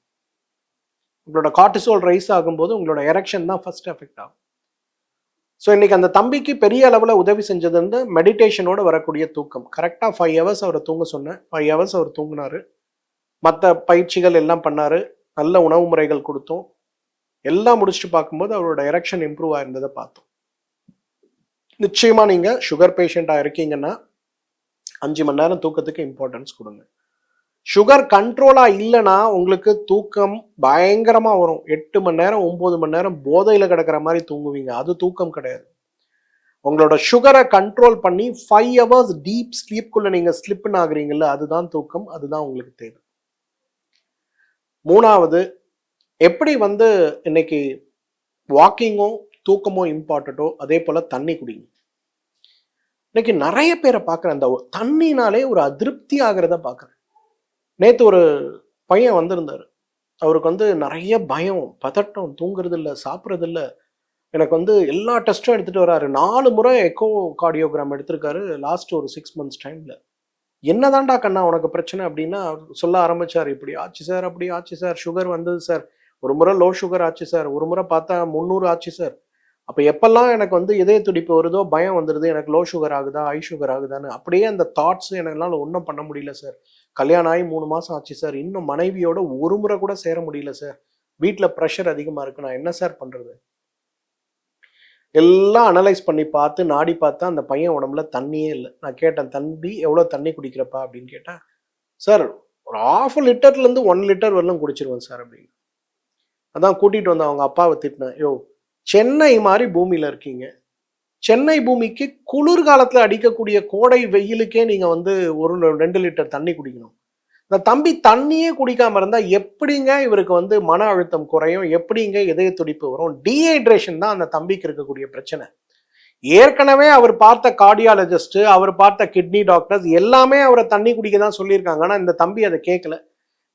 Speaker 1: உங்களோட கார்டிசோல் ரைஸ் ஆகும்போது உங்களோட எரெக்ஷன் தான் ஃபர்ஸ்ட் எஃபெக்ட் ஆகும். ஸோ இன்னைக்கு அந்த தம்பிக்கு பெரிய அளவில் உதவி செஞ்சது மெடிடேஷனோட வரக்கூடிய தூக்கம். கரெக்டாக 5 hours அவரை தூங்க சொன்னேன். 5 hours அவர் தூங்கினாரு. மற்ற பயிற்சிகள் எல்லாம் பண்ணாரு. நல்ல உணவு முறைகள் கொடுத்தோம். எல்லாம் முடிச்சுட்டு பார்க்கும்போது அவரோட எரெக்ஷன் இம்ப்ரூவ் ஆயிருந்ததை பார்த்தோம். நிச்சயமா நீங்க சுகர் பேஷண்டா இருக்கீங்கன்னா 5 மணி நேரம் தூக்கத்துக்கு இம்பார்ட்டன்ஸ் கொடுங்க. சுகர் கண்ட்ரோலா இல்லைன்னா உங்களுக்கு தூக்கம் பயங்கரமா வரும். 8 மணி நேரம் 9 மணி நேரம் போதையில கிடக்கிற மாதிரி தூங்குவீங்க. அது தூக்கம் கிடையாது. உங்களோட சுகரை கண்ட்ரோல் பண்ணி 5 hours டீப் ஸ்லீப்குள்ள நீங்க ஸ்லிப்னு ஆகுறீங்கல்ல, அதுதான் தூக்கம். அதுதான் உங்களுக்கு தேவை. மூணாவது, எப்படி இன்னைக்கு வாக்கிங்கோ தூக்கமோ இம்பார்ட்டன்ட்டோ அதே போல தண்ணி குடிங்க. இன்னைக்கு நிறைய பேரை பார்க்குறேன், அந்த தண்ணினாலே ஒரு அதிருப்தி ஆகிறத பார்க்குறேன். நேற்று ஒரு பையன் வந்திருந்தாரு. அவருக்கு வந்து நிறைய பயம், பதட்டம், தூங்குறது இல்ல, சாப்பிடுறது இல்ல. எனக்கு வந்து எல்லா டெஸ்ட்டும் எடுத்துட்டு வராரு. 4 முறை எக்கோ கார்டியோகிராம் எடுத்திருக்காரு லாஸ்ட் ஒரு 6 மந்த்ஸ் டைம்ல. "என்னதான்டா கண்ணா உனக்கு பிரச்சனை?" அப்படின்னா சொல்ல ஆரம்பிச்சாரு. "இப்படி ஆச்சு சார், அப்படி ஆச்சு சார். சுகர் வந்தது சார். ஒரு முறை லோ சுகர் ஆச்சு சார். ஒரு முறை பார்த்தா 300 ஆச்சு சார். அப்ப எப்பல்லாம் எனக்கு வந்து இதய துடிப்பு வருதோ பயம் வந்துருது. எனக்கு லோ சுகர் ஆகுதா? ஹை சுகர் ஆகுதான்னு. அப்படியே அந்த தாட்ஸ் என்னால ஒண்ணும் பண்ண முடியல சார். கல்யாணம் ஆகி 3 மாசம் ஆச்சு சார். இன்னும் மனைவியோட ஒரு முறை கூட சேர முடியல சார். வீட்ல பிரஷர் அதிகமா இருக்கு. நான் என்ன சார் பண்றது?" எல்லாம் அனலைஸ் பண்ணி பார்த்து, நாடி பார்த்தா அந்த பையன் உடம்புல தண்ணியே இல்ல. நான் கேட்டேன், "தம்பி எவ்வளோ தண்ணி குடிக்கிறப்பா?" அப்படின்னு கேட்டேன். "சார் ஒரு 1/2 லிட்டர்லேருந்து 1 லிட்டர் வரலும் குடிச்சிருவேன் சார்" அப்படின்னு. அதான் கூட்டிட்டு வந்து அவங்க அப்பாவ திட்டினேன். "யோவ்! சென்னை மாரி பூமியில இருக்கீங்க. சென்னை பூமிக்கு குளிர்காலத்துல அடிக்கக்கூடிய கோடை வெயிலுக்கே நீங்க வந்து 2 லிட்டர் தண்ணி குடிக்கணும். இந்த தம்பி தண்ணியே குடிக்காம இருந்தா எப்படிங்க இவருக்கு வந்து மன அழுத்தம் குறையும்? எப்படிங்க இதய துடிப்பு வரும்? டீஹைட்ரேஷன் தான் அந்த தம்பிக்கு இருக்கக்கூடிய பிரச்சனை. ஏற்கனவே அவர் பார்த்த கார்டியாலஜிஸ்ட், அவர் பார்த்த கிட்னி டாக்டர்ஸ் எல்லாமே அவர தண்ணி குடிக்க தான் சொல்லியிருக்காங்க. ஆனா இந்த தம்பி அத கேட்கல.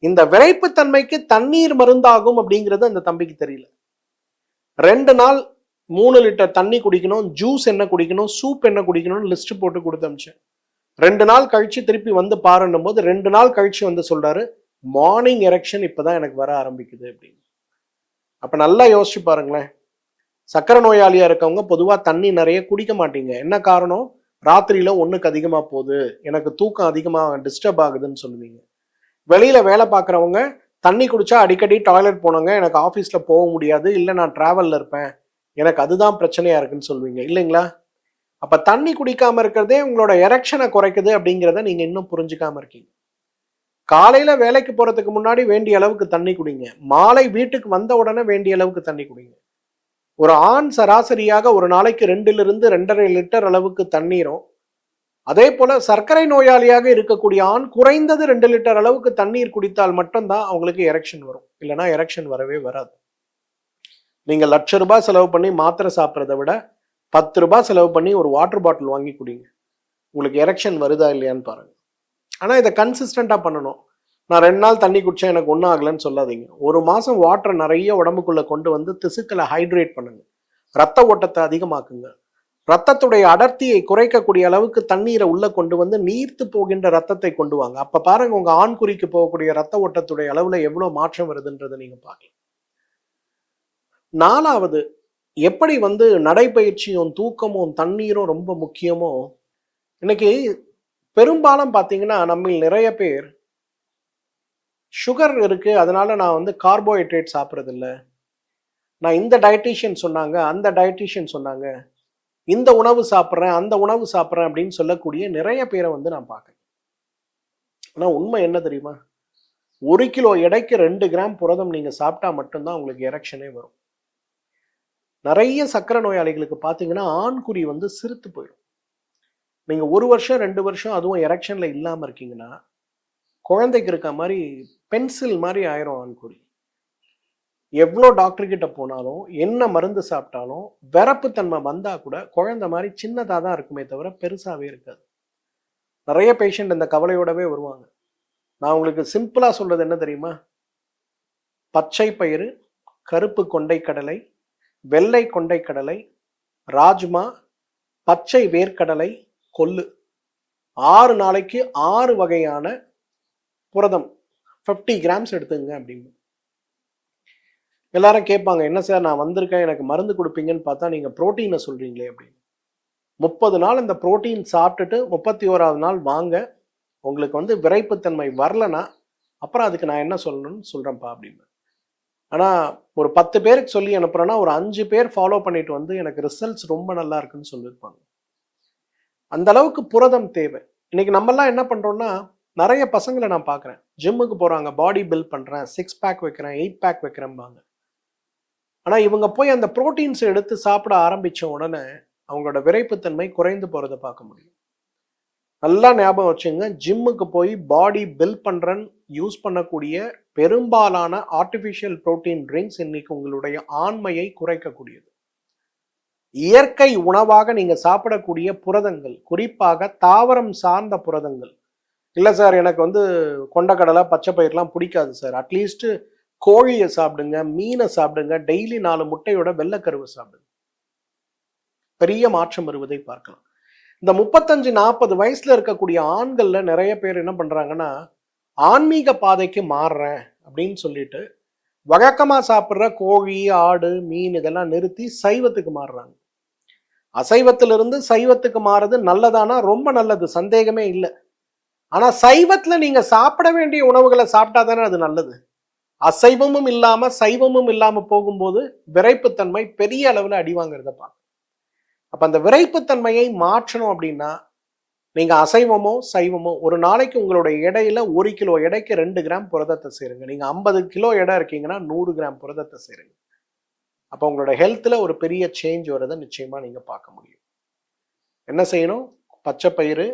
Speaker 1: இந்த விறைப்புத்தன்மைக்கு தண்ணீர் மருந்தாகும் அப்படிங்கிறது அந்த தம்பிக்கு தெரியல. 2 நாள் 3 லிட்டர் தண்ணி குடிக்கணும், ஜூஸ் என்ன குடிக்கணும், சூப் என்ன குடிக்கணும்னு லிஸ்ட் போட்டு குடுத்து அனுப்பிச்சேன். 2 நாள் கழிச்சு திருப்பி வந்து பாருன்னும் போது 2 நாள் கழிச்சு வந்து சொல்றாரு, மார்னிங் எரெக்ஷன் இப்பதான் எனக்கு வர ஆரம்பிக்குது அப்படின்னு. அப்ப நல்லா யோசிச்சு பாருங்களேன். சக்கரை நோயாளியா இருக்கவங்க பொதுவா தண்ணி நிறைய குடிக்க மாட்டீங்க. என்ன காரணம்? ராத்திரியில 1க்கு அதிகமா போகுது, எனக்கு தூக்கம் அதிகமா டிஸ்டர்ப் ஆகுதுன்னு சொல்லுவீங்க. வெளியில வேலை பார்க்குறவங்க தண்ணி குடிச்சா அடிக்கடி டாய்லெட் போனோங்க, எனக்கு ஆஃபீஸ்ல போக முடியாது, இல்ல நான் டிராவல்ல இருப்பேன், எனக்கு அதுதான் பிரச்சனையா இருக்குன்னு சொல்லுவீங்க இல்லைங்களா? அப்ப தண்ணி குடிக்காம இருக்கிறதே உங்களோட எரெக்ஷனை குறைக்குது அப்படிங்கிறத நீங்க இன்னும் புரிஞ்சுக்காம இருக்கீங்க. காலையில வேலைக்கு போறதுக்கு முன்னாடி வேண்டிய அளவுக்கு தண்ணி குடிங்க. மாலை வீட்டுக்கு வந்த உடனே வேண்டிய அளவுக்கு தண்ணி குடிங்க. ஒரு ஆண் சராசரியாக ஒரு நாளைக்கு 2லிருந்து 2.5 லிட்டர் அளவுக்கு தண்ணீரும், அதே போல சர்க்கரை நோயாளியாக இருக்கக்கூடிய ஆண் குறைந்தது 2 லிட்டர் அளவுக்கு தண்ணீர் குடித்தால் மட்டும்தான் அவங்களுக்கு எரெக்ஷன் வரும். இல்லைன்னா எரெக்ஷன் வரவே வராது. நீங்க ₹1,00,000 செலவு பண்ணி மாத்திரை சாப்பிட்றத விட ₹10 செலவு பண்ணி ஒரு வாட்டர் பாட்டில் வாங்கி குடிங்க. உங்களுக்கு எரெக்ஷன் வருதா இல்லையான்னு பாருங்க. ஆனா இதை கன்சிஸ்டண்டா பண்ணணும். நான் 2 நாள் தண்ணி குடிச்சேன் எனக்கு ஒன்றும் ஆகலைன்னு சொல்லாதீங்க. 1 மாசம் வாட்டர் நிறைய உடம்புக்குள்ள கொண்டு வந்து திசுக்களை ஹைட்ரேட் பண்ணுங்க. ரத்த ஓட்டத்தை அதிகமாக்குங்க. ரத்தத்துடைய அடர்த்தியை குறைக்கக்கூடிய அளவுக்கு தண்ணீரை உள்ள கொண்டு வந்து நீர்த்து போகின்ற ரத்தத்தை கொண்டு வாங்க. அப்ப பாருங்க உங்க ஆண்குறிக்கு போகக்கூடிய ரத்த ஓட்டத்துடைய அளவுல எவ்வளவு மாற்றம் வருதுன்றதை நீங்க பார்க்கலாம். 4வது, எப்படி வந்து நடைப்பயிற்சியும் தூக்கமும் தண்ணீரும் ரொம்ப முக்கியமோ, இன்னைக்கு பெரும்பாலும் பார்த்தீங்கன்னா நம்மில் நிறைய பேர் சுகர் இருக்கு அதனால நான் வந்து கார்போஹைட்ரேட் சாப்பிட்றது இல்ல, நான் இந்த டயட்டீஷியன் சொன்னாங்க, அந்த டயட்டீஷியன் சொன்னாங்க, இந்த உணவு சாப்பிட்றேன், அந்த உணவு சாப்பிட்றேன் அப்படின்னு சொல்லக்கூடிய நிறைய பேரை வந்து நான் பார்க்குறேன். ஆனா உண்மை என்ன தெரியுமா? 1 கிலோ எடைக்கு 2 கிராம் புரதம் நீங்க சாப்பிட்டா மட்டும்தான் உங்களுக்கு எரெக்ஷனே வரும். நிறைய சர்க்கரை நோயாளிகளுக்கு பார்த்தீங்கன்னா ஆண்குறி வந்து சிறுத்து போயிடும். நீங்க 1 வருஷம் 2 வருஷம் அதுவும் எரெக்ஷன்ல இல்லாம இருக்கீங்கன்னா குழந்தைக்கு இருக்க மாதிரி பென்சில் மாதிரி ஆயிரும் ஆண்குறி. எவ்வளோ டாக்டர் கிட்ட போனாலும் என்ன மருந்து சாப்பிட்டாலும் விரப்புத்தன்மை வந்தா கூட குழந்தை மாதிரி சின்னதாக தான் இருக்குமே தவிர பெருசாவே இருக்காது. நிறைய பேஷண்ட் இந்த கவலையோடவே வருவாங்க. நான் உங்களுக்கு சிம்பிளா சொல்றது என்ன தெரியுமா? பச்சை பயிறு, கருப்பு கொண்டை கடலை, வெள்ளை கொண்டை கடலை, ராஜ்மா, பச்சை வேர்க்கடலை, கொள்ளு 6 நாளைக்கு 6 வகையான புரதம் 50 கிராம்ஸ் எடுத்துங்க அப்படின்னு. எல்லாரும் கேட்பாங்க, என்ன சார் நான் வந்திருக்கேன் எனக்கு மருந்து கொடுப்பீங்கன்னு பார்த்தா நீங்க புரோட்டீனை சொல்றீங்களே அப்படின்னு. 30 நாள் இந்த புரோட்டீன் சாப்பிட்டுட்டு 31வது நாள் வாங்க, உங்களுக்கு வந்து விரைப்புத்தன்மை வரலனா அப்புறம் அதுக்கு நான் என்ன சொல்லணும்னு சொல்றேன்ப்பா அப்படின்னு. ஆனா ஒரு 10 பேருக்கு சொல்லி அனுப்புறேன்னா ஒரு 5 பேர் ஃபாலோ பண்ணிட்டு வந்து எனக்கு ரிசல்ட்ஸ் ரொம்ப நல்லா இருக்குன்னு சொல்லியிருப்பாங்க. அந்த அளவுக்கு புரதம் தேவை. இன்னைக்கு நம்மெல்லாம் என்ன பண்றோம்னா, நிறைய பசங்களை நான் பார்க்குறேன், ஜிம்முக்கு போறாங்க, பாடி பில்ட் பண்றேன், 6 பேக் வைக்கிறேன், 8 பேக் வைக்கிறேன்பாங்க. ஆனா இவங்க போய் அந்த புரோட்டீன்ஸ் எடுத்து சாப்பிட ஆரம்பிச்ச உடனே அவங்களோட விரைப்புத்தன்மை குறைந்து போறதை பார்க்க முடியும். நல்லா ஞாபகம் வச்சுங்க, ஜிம்முக்கு போய் பாடி பில்ட் பண்றேன்னு யூஸ் பண்ணக்கூடிய பெரும்பாலான ஆர்டிஃபிஷியல் புரோட்டீன் ட்ரிங்க்ஸ் இன்னைக்கு உங்களுடைய ஆண்மையை குறைக்கக்கூடியது. இயற்கை உணவாக நீங்க சாப்பிடக்கூடிய புரதங்கள், குறிப்பாக தாவரம் சார்ந்த புரதங்கள். இல்ல சார் எனக்கு வந்து கொண்டக்கடலை பச்சை பயிரெலாம் பிடிக்காது சார், அட்லீஸ்ட் கோழியை சாப்பிடுங்க, மீனை சாப்பிடுங்க, டெய்லி 4 முட்டையோட வெள்ளைக்கருவை சாப்பிடுங்க. பெரிய மாற்றம் வருவதை பார்க்கலாம். இந்த 35-40 வயசுல இருக்கக்கூடிய ஆண்கள்ல நிறைய பேர் என்ன பண்றாங்கன்னா, ஆன்மீக பாதைக்கு மாறுறேன் அப்படின்னு சொல்லிட்டு வழக்கமா சாப்பிடுற கோழி, ஆடு, மீன் இதெல்லாம் நிறுத்தி சைவத்துக்கு மாறுறாங்க. அசைவத்திலிருந்து சைவத்துக்கு மாறுறது நல்லதானா? ரொம்ப நல்லது, சந்தேகமே இல்லை. ஆனா சைவத்துல நீங்க சாப்பிட வேண்டிய உணவுகளை சாப்பிட்டா தானே அது நல்லது. அசைவமும் இல்லாம சைவமும் இல்லாம போகும்போது விரைப்புத்தன்மை பெரிய அளவுல அடி வாங்குறத பார்க்கணும். அப்ப அந்த விரைப்புத்தன்மையை மாற்றணும் அப்படின்னா நீங்க அசைவமோ சைவமோ ஒரு நாளைக்கு உங்களுடைய எடையில 1 கிலோ எடைக்கு 2 கிராம் புரதத்தை சேருங்க. நீங்க 50 கிலோ எடை இருக்கீங்கன்னா 100 கிராம் புரதத்தை சேருங்க. அப்போ உங்களோட ஹெல்த்ல ஒரு பெரிய சேஞ்ச் வரதை நிச்சயமா நீங்க பார்க்க முடியும். என்ன செய்யணும்? பச்சை பயிறு,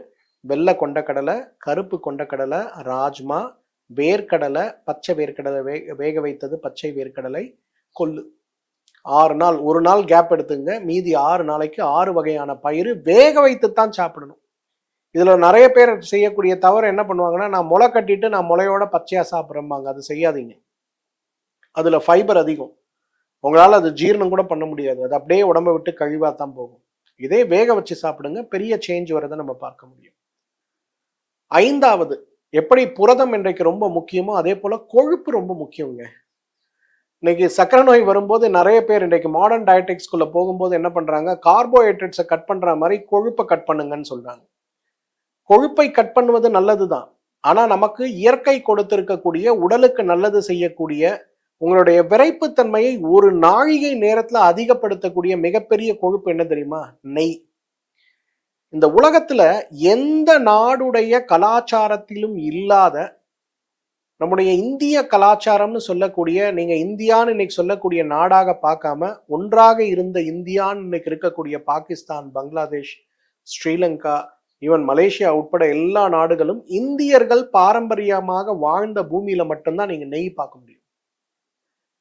Speaker 1: வெள்ளை கொண்டக்கடலை, கருப்பு கொண்டக்கடலை, ராஜ்மா, வேர்க்கடலை, பச்சை வேர்க்கடலை, வேக வைத்தது பச்சை வேர்க்கடலை, கொள்ளு. 6 நாள், ஒரு நாள் கேப் எடுத்துங்க. மீதி 6 நாளைக்கு 6 வகையான பயிறு வேக வைத்து தான் சாப்பிடணும். இதுல நிறைய பேர் செய்யக்கூடிய தவறு என்ன பண்ணுவாங்கன்னா, நான் முளை கட்டிட்டு நான் முளையோட பச்சையா சாப்பிட்றேம்பாங்க. அது செய்யாதீங்க. அதுல ஃபைபர் அதிகம். உங்களால் அது ஜீரணம் கூட பண்ண முடியாது. அது அப்படியே உடம்பை விட்டு கழிவா தான் போகும். இதே வேக வச்சு சாப்பிடுங்க, பெரிய சேஞ்ச் வரதை நம்ம பார்க்க முடியும். 5வது, எப்படி புரதம் இன்றைக்கு ரொம்ப முக்கியமோ அதே போல கொழுப்பு ரொம்ப முக்கியங்க. இன்னைக்கு சக்கரை நோய் வரும்போது நிறைய பேர் இன்றைக்கு மாடர்ன் டயட்டிக்ஸ்குள்ள போகும்போது என்ன பண்றாங்க, கார்போஹைட்ரேட்ஸை கட் பண்ற மாதிரி கொழுப்பை கட் பண்ணுங்கன்னு சொல்றாங்க. கொழுப்பை கட் பண்ணுவது நல்லதுதான். ஆனா நமக்கு இயற்கை கொடுத்திருக்கக்கூடிய உடலுக்கு நல்லது செய்யக்கூடிய உங்களுடைய விரைப்புத்தன்மையை ஒரு நாழிகை நேரத்துல அதிகப்படுத்தக்கூடிய மிகப்பெரிய கொழுப்பு என்ன தெரியுமா? நெய். இந்த உலகத்துல எந்த நாடுடைய கலாச்சாரத்திலும் இல்லாத நம்முடைய இந்திய கலாச்சாரம்னு சொல்லக்கூடிய, நீங்க இந்தியான்னு இன்னைக்கு சொல்லக்கூடிய நாடாக பார்க்காம ஒன்றாக இருந்த இந்தியான்னு இன்னைக்கு இருக்கக்கூடிய பாகிஸ்தான், பங்களாதேஷ், ஸ்ரீலங்கா, ஈவன் மலேசியா உட்பட எல்லா நாடுகளும் இந்தியர்கள் பாரம்பரியமாக வாழ்ந்த பூமியில மட்டும்தான் நீங்க நெய் பார்க்க முடியும்.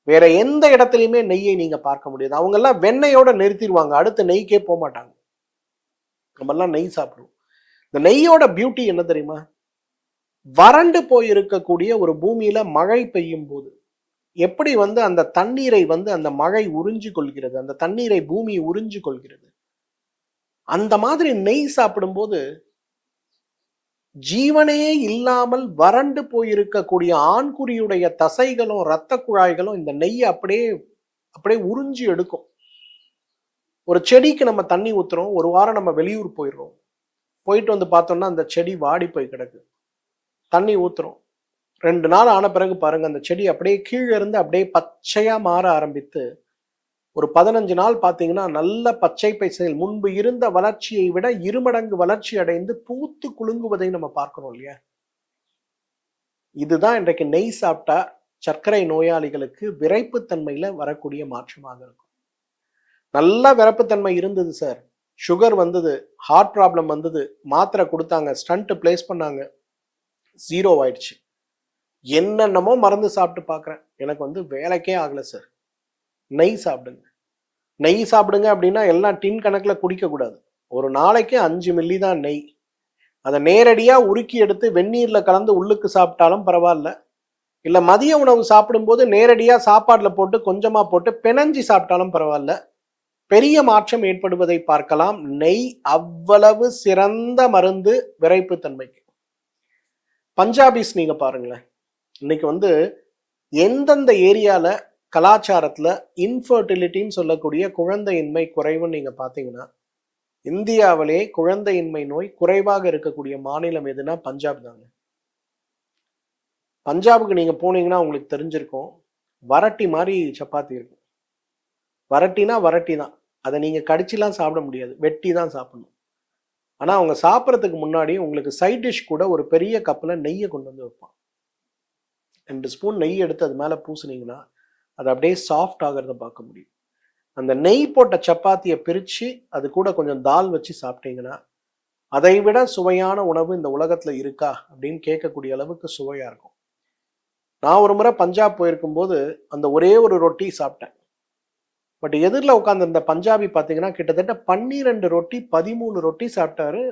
Speaker 1: வேற எந்த இடத்துலையுமே நெய்யை நீங்க பார்க்க முடியாது. அவங்க எல்லாம் வெண்ணெயோட நிறுத்திடுவாங்க, அடுத்து நெய்க்கே போக மாட்டாங்க. நம்ம எல்லாம் நெய் சாப்பிடுவோம். இந்த நெய்யோட பியூட்டி என்ன தெரியுமா? வறண்டு போயிருக்கக்கூடிய ஒரு பூமியில மழை பெய்யும் போது எப்படி அந்த தண்ணீரை அந்த மழை உறிஞ்சு கொள்கிறது, அந்த தண்ணீரை பூமி உறிஞ்சு கொள்கிறது. அந்த மாதிரி நெய் சாப்பிடும்போது ஜீவனே இல்லாமல் வறண்டு போயிருக்கக்கூடிய ஆண்குறியுடைய தசைகளும் இரத்த குழாய்களும் இந்த நெய்யை அப்படியே அப்படியே உறிஞ்சி எடுக்கும். ஒரு செடிக்கு நம்ம தண்ணி ஊத்துறோம், ஒரு வாரம் நம்ம வெளியூர் போயிடுறோம், போயிட்டு பார்த்தோம்னா அந்த செடி வாடி போய் கிடக்கு. தண்ணி ஊத்துறோம், 2 நாள் ஆன பிறகு பாருங்க அந்த செடி அப்படியே கீழே இருந்து அப்படியே பச்சையா மாற ஆரம்பித்து ஒரு 15 நாள் பார்த்தீங்கன்னா நல்ல பச்சை பசையில் முன்பு இருந்த வளர்ச்சியை விட 2 மடங்கு வளர்ச்சி அடைந்து பூத்து குலுங்குவதை நம்ம பார்க்கிறோம் இல்லையா? இதுதான் இன்றைக்கு நெய் சாப்பிட்டா சர்க்கரை நோயாளிகளுக்கு விரைப்புத்தன்மையில வரக்கூடிய மாற்றமாக இருக்கும். நல்ல விரைப்புத்தன்மை இருந்தது சார், சுகர் வந்தது, ஹார்ட் ப்ராப்ளம் வந்தது, மாத்திரை கொடுத்தாங்க, ஸ்டண்ட் பிளேஸ் பண்ணாங்க, 0 ஆயிடுச்சு. என்னென்னமோ மருந்து சாப்பிட்டு பார்க்குறேன், எனக்கு வேலைக்கே ஆகலை சார். நெய் சாப்பிடுங்க. நெய் சாப்பிடுங்க அப்படின்னா எல்லாம் டின் கணக்கில் குடிக்கக்கூடாது. ஒரு நாளைக்கு 5 மில்லி தான் நெய். அதை நேரடியாக உருக்கி எடுத்து வெந்நீரில் கலந்து உள்ளுக்கு சாப்பிட்டாலும் பரவாயில்ல, இல்லை மதிய உணவு சாப்பிடும்போது நேரடியாக சாப்பாட்டில் போட்டு கொஞ்சமாக போட்டு பிணைஞ்சி சாப்பிட்டாலும் பரவாயில்ல, பெரிய மாற்றம் ஏற்படுவதை பார்க்கலாம். நெய் அவ்வளவு சிறந்த மருந்து விரைப்புத்தன்மைக்கு. பஞ்சாபிஸ் நீங்க பாருங்களேன், இன்னைக்கு எந்தெந்த ஏரியால கலாச்சாரத்துல இன்ஃபர்டிலிட்டின்னு சொல்லக்கூடிய குழந்தையின்மை குறைவுன்னு நீங்க பாத்தீங்கன்னா, இந்தியாவிலே குழந்தையின்மை நோய் குறைவாக இருக்கக்கூடிய மாநிலம் எதுனா பஞ்சாப் தாங்க. பஞ்சாபுக்கு நீங்க போனீங்கன்னா உங்களுக்கு தெரிஞ்சிருக்கும், வரட்டி மாதிரி சப்பாத்தி இருக்கும். வரட்டினா வரட்டி தான், அதை நீங்க கடிச்சுலாம் சாப்பிட முடியாது, வெட்டி தான் சாப்பிடணும். ஆனா அவங்க சாப்பிட்றதுக்கு முன்னாடி உங்களுக்கு சைட் டிஷ் கூட ஒரு பெரிய கப்ல நெய்யை கொண்டு வைப்பான். 2 ஸ்பூன் நெய் எடுத்து அது மேல பூசுனீங்கன்னா அது அப்படியே சாஃப்ட் ஆகிறத பார்க்க முடியும். அந்த நெய் போட்ட சப்பாத்தியை பிரிச்சு அது கூட கொஞ்சம் தால் வச்சு சாப்பிட்டீங்கன்னா அதை விட சுவையான உணவு இந்த உலகத்துல இருக்கா அப்படின்னு கேட்கக்கூடிய அளவுக்கு சுவையா இருக்கும். நான் ஒரு முறை பஞ்சாப் போயிருக்கும் போது அந்த ஒரே ஒரு ரொட்டி சாப்பிட்டேன். பட் எதிரில் உட்காந்து இந்த பஞ்சாபி பார்த்தீங்கன்னா கிட்டத்தட்ட 12 ரொட்டி 13 ரொட்டி சாப்பிட்டாரு.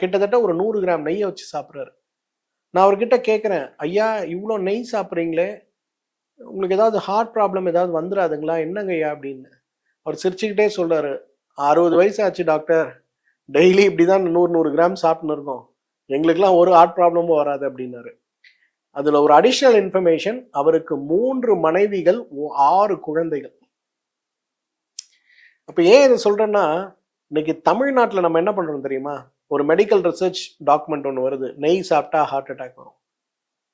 Speaker 1: கிட்டத்தட்ட ஒரு 100 கிராம் நெய்யை வச்சு சாப்பிட்றாரு. நான் அவர்கிட்ட கேட்குறேன், ஐயா இவ்வளோ நெய் சாப்பிட்றீங்களே, உங்களுக்கு ஏதாவது ஹார்ட் ப்ராப்ளம் ஏதாவது வந்துடாதுங்களா, என்னங்கய்யா அப்படின்னு. அவர் சிரிச்சுக்கிட்டே சொல்றாரு, 60 வயசு ஆச்சு டாக்டர், டெய்லி இப்படிதான் 100 கிராம் சாப்பிட்டுன்னு இருக்கோம், எங்களுக்கெல்லாம் ஒரு ஹார்ட் ப்ராப்ளமும் வராது அப்படின்னாரு. அதுல ஒரு அடிஷனல் இன்ஃபர்மேஷன், அவருக்கு 3 மனைவிகள், 6 குழந்தைகள். அப்ப ஏன் இதை சொல்றேன்னா, இன்னைக்கு தமிழ்நாட்டில் நம்ம என்ன பண்றோம் தெரியுமா? ஒரு மெடிக்கல் ரிசர்ச் டாக்குமெண்ட் ஒன்று வருது, நெய் சாப்பிட்டா ஹார்ட் அட்டாக் வரும்.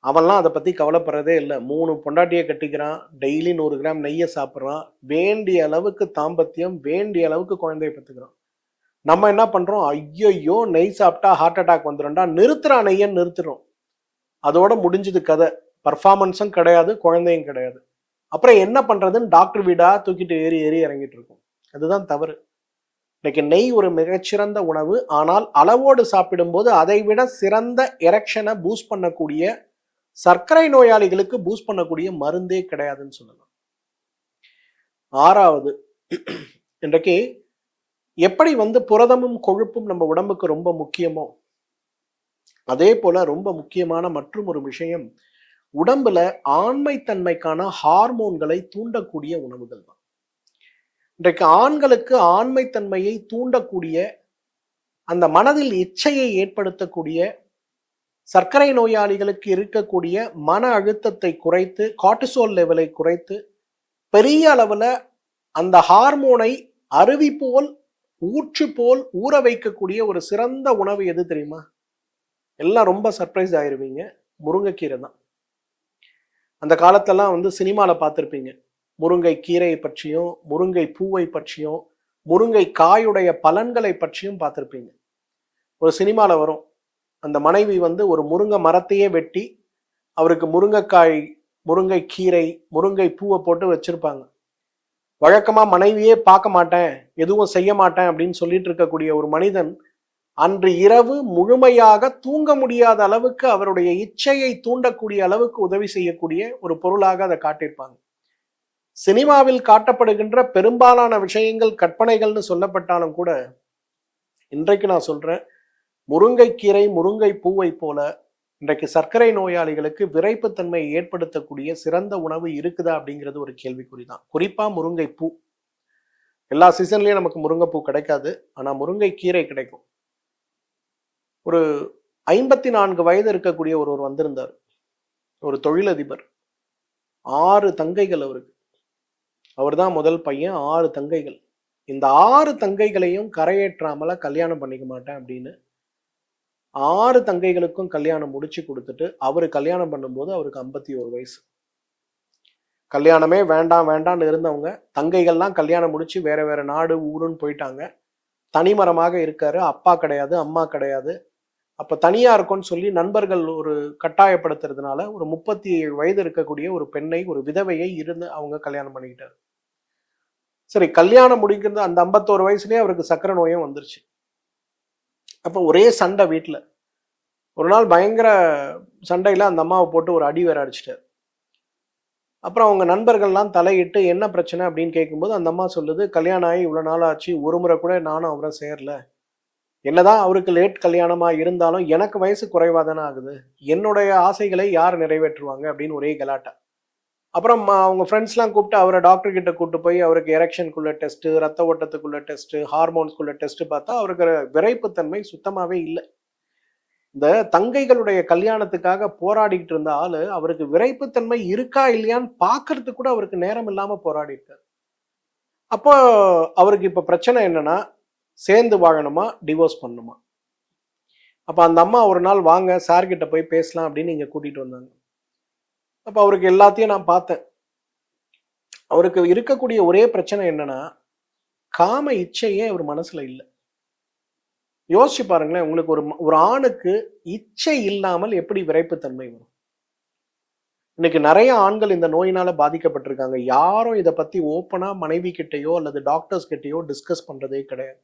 Speaker 1: அவன்லாம் அதை பத்தி கவலைப்படுறதே இல்லை. 3 பொண்டாட்டியை கட்டிக்கிறான், டெய்லி 100 கிராம் நெய்யை சாப்பிட்றான், வேண்டிய அளவுக்கு தாம்பத்தியம், வேண்டிய அளவுக்கு குழந்தைய பெற்றுக்கிறான். நம்ம என்ன பண்றோம், ஐயோ நெய் சாப்பிட்டா ஹார்ட் அட்டாக் வந்துடும்டா, நிறுத்துறான் நெய்யன்னு நிறுத்துறோம். அதோட முடிஞ்சது கதை. பர்ஃபார்மன்ஸும் கிடையாது, குழந்தையும் கிடையாது. அப்புறம் என்ன பண்றதுன்னு டாக்டர் வீடா தூக்கிட்டு ஏறி ஏறி இறங்கிட்டு இருக்கும். அதுதான் தவறு. இன்னைக்கு நெய் ஒரு மிகச்சிறந்த உணவு, ஆனால் அளவோடு சாப்பிடும்போது அதை விட சிறந்த எரெக்ஷனை பூஸ்ட் பண்ணக்கூடிய, சர்க்கரை நோயாளிகளுக்கு பூஸ்ட் பண்ணக்கூடிய மருந்தே கிடையாதுன்னு சொல்லலாம். 6வது, இன்றைக்கு எப்படி புரதமும் கொழுப்பும் நம்ம உடம்புக்கு ரொம்ப முக்கியமோ, அதே போல ரொம்ப முக்கியமான மற்றும் ஒரு விஷயம், உடம்புல ஆண்மைத்தன்மைக்கான ஹார்மோன்களை தூண்டக்கூடிய உணவுகள் தான். இன்றைக்கு ஆண்களுக்கு ஆண்மைத்தன்மையை தூண்டக்கூடிய, அந்த மனதில் இச்சையை ஏற்படுத்தக்கூடிய, சர்க்கரை நோயாளிகளுக்கு இருக்கக்கூடிய மன அழுத்தத்தை குறைத்து, கார்டிசோல் லெவலை குறைத்து, பெரிய அளவுல அந்த ஹார்மோனை அருவி போல், ஊற்று போல் ஊற வைக்கக்கூடிய ஒரு சிறந்த உணவு எது தெரியுமா? எல்லாம் ரொம்ப சர்ப்ரைஸ் ஆயிருவீங்க, முருங்கைக்கீரை தான். அந்த காலத்தெல்லாம் சினிமாவில் பார்த்துருப்பீங்க, முருங்கை கீரையை பற்றியும், முருங்கை பூவை பற்றியும், முருங்கை காயுடைய பலன்களை பற்றியும் பார்த்துருப்பீங்க. ஒரு சினிமாவில் வரும், அந்த மனைவி ஒரு முருங்கை மரத்தையே வெட்டி அவருக்கு முருங்கைக்காய், முருங்கை கீரை, முருங்கை பூவை போட்டு வச்சிருப்பாங்க. வழக்கமா மனைவியே பார்க்க மாட்டேன், எதுவும் செய்ய மாட்டேன் அப்படின்னு சொல்லிட்டு இருக்கக்கூடிய ஒரு மனிதன் அன்று இரவு முழுமையாக தூங்க முடியாத அளவுக்கு அவருடைய இச்சையை தூண்டக்கூடிய அளவுக்கு உதவி செய்யக்கூடிய ஒரு பொருளாக அதை காட்டியிருப்பாங்க. சினிமாவில் காட்டப்படுகின்ற பெரும்பாலான விஷயங்கள் கற்பனைகள்னு சொல்லப்பட்டாலும் கூட, இன்றைக்கு நான் சொல்றேன், முருங்கைக்கீரை, முருங்கை பூவை போல இன்றைக்கு சர்க்கரை நோயாளிகளுக்கு விரைப்புத்தன்மையை ஏற்படுத்தக்கூடிய சிறந்த உணவு இருக்குதா அப்படிங்கிறது ஒரு கேள்விக்குறிதான். குறிப்பா முருங்கை பூ. எல்லா சீசன்லயும் நமக்கு முருங்கைப்பூ கிடைக்காது, ஆனா முருங்கை கீரை கிடைக்கும். ஒரு 54 வயது இருக்கக்கூடிய ஒருவர் வந்திருந்தார், ஒரு தொழிலதிபர். 6 தங்கைகள் அவருக்கு. அவர் தான் முதல் பையன், 6 தங்கைகள். இந்த 6 தங்கைகளையும் கரையேற்றாமல கல்யாணம் பண்ணிக்க மாட்டேன் அப்படின்னு 6 தங்கைகளுக்கும் கல்யாணம் முடிச்சு கொடுத்துட்டு, அவரு கல்யாணம் பண்ணும்போது அவருக்கு 51 வயசு. கல்யாணமே வேண்டாம் வேண்டாம்னு இருந்தவங்க, தங்கைகள்லாம் கல்யாணம் முடிச்சு வேற வேற நாடு ஊருன்னு போயிட்டாங்க. தனிமரமாக இருக்காரு, அப்பா கிடையாது, அம்மா கிடையாது. அப்ப தனியா இருக்கும்னு சொல்லி நண்பர்கள் ஒரு கட்டாயப்படுத்துறதுனால ஒரு 37 வயது இருக்கக்கூடிய ஒரு பெண்ணை, ஒரு விதவையை இருந்து அவங்க கல்யாணம் பண்ணிக்கிட்டாரு. சரி, கல்யாணம் முடிக்கிறது அந்த 51 வயசுலயே அவருக்கு சக்கரை நோயும் வந்துருச்சு. அப்ப ஒரே சண்டை வீட்டுல. ஒரு நாள் பயங்கர சண்டையில அந்த அம்மாவை போட்டு ஒரு அடி வேற அடிச்சிட்டாரு. அப்புறம் அவங்க நண்பர்கள்லாம் தலையிட்டு என்ன பிரச்சனை அப்படின்னு கேட்கும்போது அந்த அம்மா சொல்லுது, கல்யாணம் ஆகி இவ்வளவு நாள் ஆச்சு, ஒரு முறை கூட நானும் அவரை சேரல. என்னதான் அவருக்கு லேட் கல்யாணமா இருந்தாலும் எனக்கு வயசு குறைவா தானே ஆகுது, என்னுடைய ஆசைகளை யார் நிறைவேற்றுவாங்க அப்படின்னு ஒரே கலாட்டா. அப்புறம் அவங்க ஃப்ரெண்ட்ஸ்லாம் கூப்பிட்டு அவரை டாக்டர் கிட்ட கூப்பிட்டு போய் அவருக்கு எரெக்ஷனுக்குள்ள டெஸ்ட், ரத்த ஓட்டத்துக்குள்ள டெஸ்ட், ஹார்மோன்ஸ்குள்ள டெஸ்ட் பார்த்தா அவருக்கு விரைப்புத்தன்மை சுத்தமாவே இல்லை. இந்த தங்கைகளுடைய கல்யாணத்துக்காக போராடிக்கிட்டு இருந்த ஆளு அவருக்கு விரைப்புத்தன்மை இருக்கா இல்லையான்னு பாக்குறதுக்கு கூட அவருக்கு நேரம் இல்லாம போராடி இருக்காரு. அப்போ அவருக்கு இப்ப பிரச்சனை என்னன்னா, சேர்ந்து வாழணுமா, டிவோர்ஸ் பண்ணணுமா? அப்ப அந்த அம்மா ஒரு நாள் வாங்க சார் கிட்ட போய் பேசலாம் அப்படின்னு இங்க கூட்டிட்டு வந்தாங்க. அப்ப அவருக்கு எல்லாத்தையும் நான் பார்த்தேன். அவருக்கு இருக்கக்கூடிய ஒரே பிரச்சனை என்னன்னா, காம இச்சையே அவர் மனசுல இல்லை. யோசிச்சு பாருங்களேன், உங்களுக்கு ஒரு ஆணுக்கு இச்சை இல்லாமல் எப்படி விரைப்புத்தன்மை வரும்? இன்னைக்கு நிறைய ஆண்கள் இந்த நோயினால பாதிக்கப்பட்டிருக்காங்க. யாரும் இதை பத்தி ஓப்பனா மனைவி கிட்டயோ அல்லது டாக்டர்ஸ் கிட்டயோ டிஸ்கஸ் பண்றதே கிடையாது.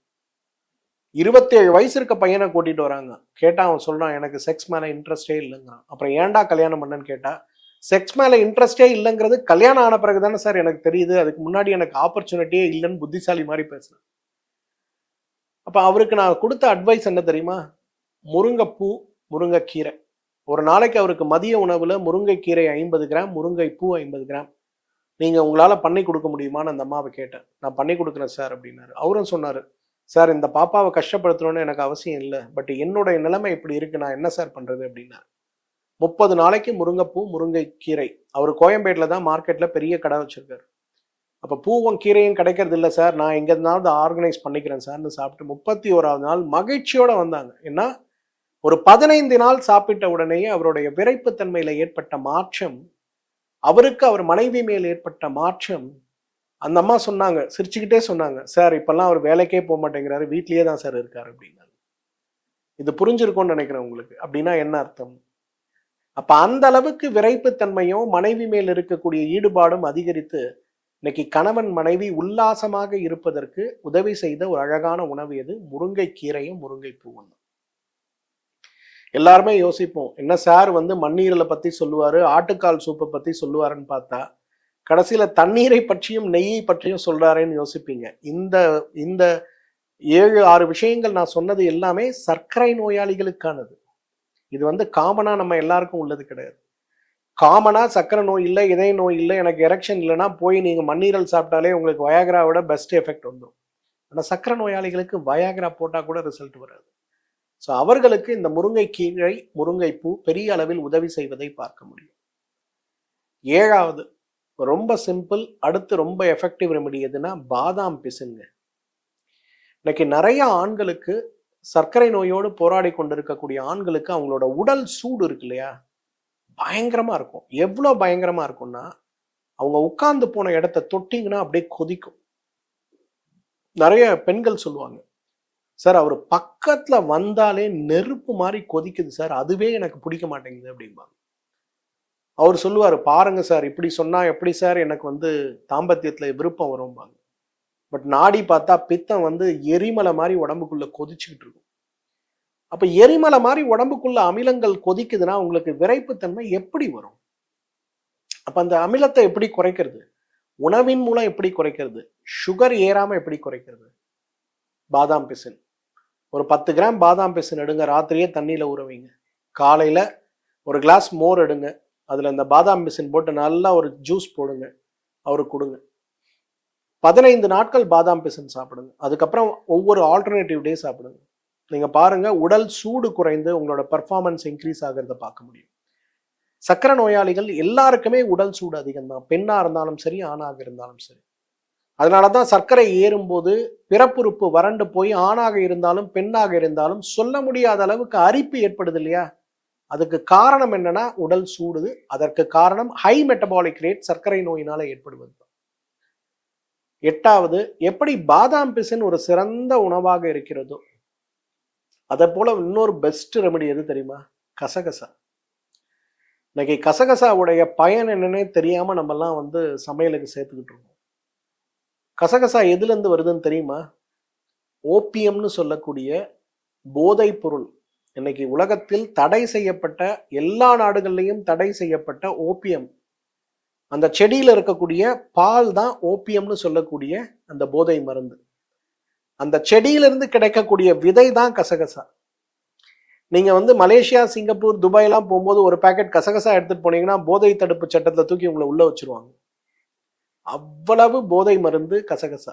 Speaker 1: 27 வயசு இருக்க பையனை கூட்டிட்டு வராங்க. கேட்டா அவன் சொல்றான், எனக்கு செக்ஸ் மேல இன்ட்ரெஸ்டே இல்லைங்கிறான். அப்புறம் ஏன்டா கல்யாணம் பண்ணன்னு கேட்டா, செக்ஸ் மேல இன்ட்ரெஸ்டே இல்லைங்கிறது கல்யாணம் ஆன பிறகு தானே சார் எனக்கு தெரியுது, அதுக்கு முன்னாடி எனக்கு ஆப்பர்ச்சுனிட்டியே இல்லைன்னு புத்திசாலி மாதிரி பேசுறேன். அப்ப அவருக்கு நான் கொடுத்த அட்வைஸ் என்ன தெரியுமா? முருங்கைப்பூ, முருங்கைக்கீரை, ஒரு நாளைக்கு அவருக்கு மதிய உணவுல முருங்கைக்கீரை 50 கிராம், முருங்கை பூ 50 கிராம். நீங்க உங்களால பண்ணி கொடுக்க முடியுமான்னு அந்த அம்மாவை கேட்டேன். நான் பண்ணி கொடுக்குறேன் சார் அப்படின்னாரு. அவரும் சொன்னாரு, சார் இந்த பாப்பாவை கஷ்டப்படுத்தணும்னு எனக்கு அவசியம் இல்லை. பட் என்னுடைய நிலைமை இப்படி இருக்கு. நான் என்ன சார் பண்றது அப்படின்னாரு. 30 நாளைக்கு முருங்கைப்பூ, முருங்கைக்கீரை. அவர் கோயம்பேட்டில் தான் மார்க்கெட்ல பெரிய கடை வச்சிருக்காரு. அப்போ பூவும் கீரையும் கிடைக்கிறது இல்லை சார், நான் எங்க இருந்தாவது ஆர்கனைஸ் பண்ணிக்கிறேன் சார்னு சாப்பிட்டு 31வது நாள் மகிழ்ச்சியோட வந்தாங்க. ஏன்னா ஒரு 15 நாள் சாப்பிட்ட உடனேயே அவருடைய விரைப்புத்தன்மையில ஏற்பட்ட மாற்றம், அவருக்கு அவர் மனைவி மேல் ஏற்பட்ட மாற்றம், அந்த அம்மா சொன்னாங்க, சிரிச்சுக்கிட்டே சொன்னாங்க, சார் இப்பெல்லாம் அவர் வேலைக்கே போக மாட்டேங்கிறாரு, வீட்லயே தான் சார் இருக்காரு அப்படின்னாங்க. இது புரிஞ்சிருக்கும்னு நினைக்கிறேன் உங்களுக்கு. அப்படின்னா என்ன அர்த்தம்? அப்ப அந்த அளவுக்கு விரைப்புத்தன்மையும் மனைவி மேல் இருக்கக்கூடிய ஈடுபாடும் அதிகரித்து இன்னைக்கு கணவன் மனைவி உல்லாசமாக இருப்பதற்கு உதவி செய்த ஒரு அழகான உணவு எது? முருங்கைக்கீரையும் முருங்கை பூவும். எல்லாருமே யோசிப்போம், என்ன சார் வந்து மண்ணீரலை பத்தி சொல்லுவாரு, ஆட்டுக்கால் சூப்பை பத்தி சொல்லுவாருன்னு பார்த்தா கடைசியில தண்ணீரை பற்றியும் நெய்யை பற்றியும் சொல்றாருன்னு யோசிப்பீங்க. இந்த இந்த 7-6 விஷயங்கள் நான் சொன்னது எல்லாமே சர்க்கரை நோயாளிகளுக்கானது. இது வந்து காமனா நம்ம எல்லாருக்கும் உள்ளது கிடையாது. காமனா சர்க்கரை நோய் இல்லை, இதய நோய் இல்லை, எனக்கு எரெக்ஷன் இல்லைன்னா போய் நீங்க மண்ணீரல் சாப்பிட்டாலே உங்களுக்கு வயாகராவோட பெஸ்ட் எஃபெக்ட் வந்துடும். ஆனா சர்க்கரை நோயாளிகளுக்கு வயாகரா போட்டா கூட ரிசல்ட் வராது. ஸோ அவர்களுக்கு இந்த முருங்கைக்கீரை, முருங்கைப்பூ பெரிய அளவில் உதவி செய்வதை பார்க்க முடியும். 7வது ரொம்ப சிம்பிள், அடுத்து ரொம்ப எஃபெக்டிவ் ரெமெடி எதுனா பாதாம் பிசின்ங்க. இன்னைக்கு நிறைய ஆண்களுக்கு சர்க்கரை நோயோடு போராடி கொண்டிருக்கக்கூடிய ஆண்களுக்கு அவங்களோட உடல் சூடு இருக்கு இல்லையா, பயங்கரமா இருக்கும். எவ்வளவு பயங்கரமா இருக்கும்னா, அவங்க உட்கார்ந்து போன இடத்த தொட்டிங்கன்னா அப்படியே கொதிக்கும். நிறைய பெண்கள் சொல்லுவாங்க, சார் அவர் பக்கத்துல வந்தாலே நெருப்பு மாதிரி கொதிக்குது சார், அதுவே எனக்கு பிடிக்க மாட்டேங்குது அப்படிம்பாங்க. அவர் சொல்லுவாரு, பாருங்க சார் இப்படி சொன்னா எப்படி சார் எனக்கு வந்து தாம்பத்தியத்துல விருப்பம் வரும்பாங்க. பட் நாடி பார்த்தா பித்தம் வந்து எரிமலை மாதிரி உடம்புக்குள்ள கொதிச்சுக்கிட்டு இருக்கும். அப்ப எரிமலை மாதிரி உடம்புக்குள்ள அமிலங்கள் கொதிக்குதுன்னா உங்களுக்கு விரைப்புத்தன்மை எப்படி வரும்? அப்ப அந்த அமிலத்தை எப்படி குறைக்கிறது? உணவின் மூலம் எப்படி குறைக்கிறது? சுகர் ஏறாம எப்படி குறைக்கிறது? பாதாம் பிசின். ஒரு 10 கிராம் பாதாம் பிசின் எடுங்க, ராத்திரியே தண்ணியில ஊற வைங்க. காலையில ஒரு கிளாஸ் மோர் எடுங்க, அதுல இந்த பாதாம் பிசின் போட்டு நல்லா ஒரு ஜூஸ் போடுங்க, அவருக்கு கொடுங்க. 15 நாட்கள் பாதாம் பிசின் சாப்பிடுங்க. அதுக்கப்புறம் ஒவ்வொரு ஆல்டர்னேட்டிவ் டே சாப்பிடுங்க. நீங்க பாருங்க, உடல் சூடு குறைந்து உங்களோட பெர்ஃபார்மன்ஸ் இன்க்ரீஸ் ஆகிறத பார்க்க முடியும். சக்கரை நோயாளிகள் எல்லாருக்குமே உடல் சூடு அதிகம் தான், பெண்ணா இருந்தாலும் சரி, ஆணாக இருந்தாலும் சரி. அதனாலதான் சர்க்கரை ஏறும்போது பிறப்புறுப்பு வறண்டு போய் ஆணாக இருந்தாலும் பெண்ணாக இருந்தாலும் சொல்ல முடியாத அளவுக்கு அரிப்பு ஏற்படுது இல்லையா? அதுக்கு காரணம் என்னன்னா உடல் சூடு. அதற்கு காரணம் ஹை மெட்டபாலிக் ரேட், சர்க்கரை நோயினால ஏற்படுவது. 8வது, எப்படி பாதாம் பிசின் ஒரு சிறந்த உணவாக இருக்கிறதோ அதை போல இன்னொரு பெஸ்ட் ரெமெடி எது தெரியுமா? கசகசா. இன்னைக்கு கசகசாவுடைய பயன் என்னன்னே தெரியாம நம்ம எல்லாம் வந்து சமையலுக்கு சேர்த்துக்கிட்டு இருக்கோம். கசகசா எதுல இருந்து வருதுன்னு தெரியுமா? ஓபியம்னு சொல்லக்கூடிய போதை பொருள். இன்னைக்கு உலகத்தில் தடை செய்யப்பட்ட, எல்லா நாடுகள்லையும் தடை செய்யப்பட்ட ஓபியம், அந்த செடியில இருக்கக்கூடிய பால் தான் ஓபியம்னு சொல்லக்கூடிய அந்த போதை மருந்து. அந்த செடியிலிருந்து கிடைக்கக்கூடிய விதை தான் கசகசா. நீங்க வந்து மலேசியா, சிங்கப்பூர், துபாய் எல்லாம் போகும்போது ஒரு பேக்கெட் கசகசா எடுத்துட்டு போனீங்கன்னா போதை தடுப்பு சட்டத்துல தூக்கி உங்களை உள்ள வச்சிருவாங்க. அவ்வளவு போதை மருந்து கசகசா.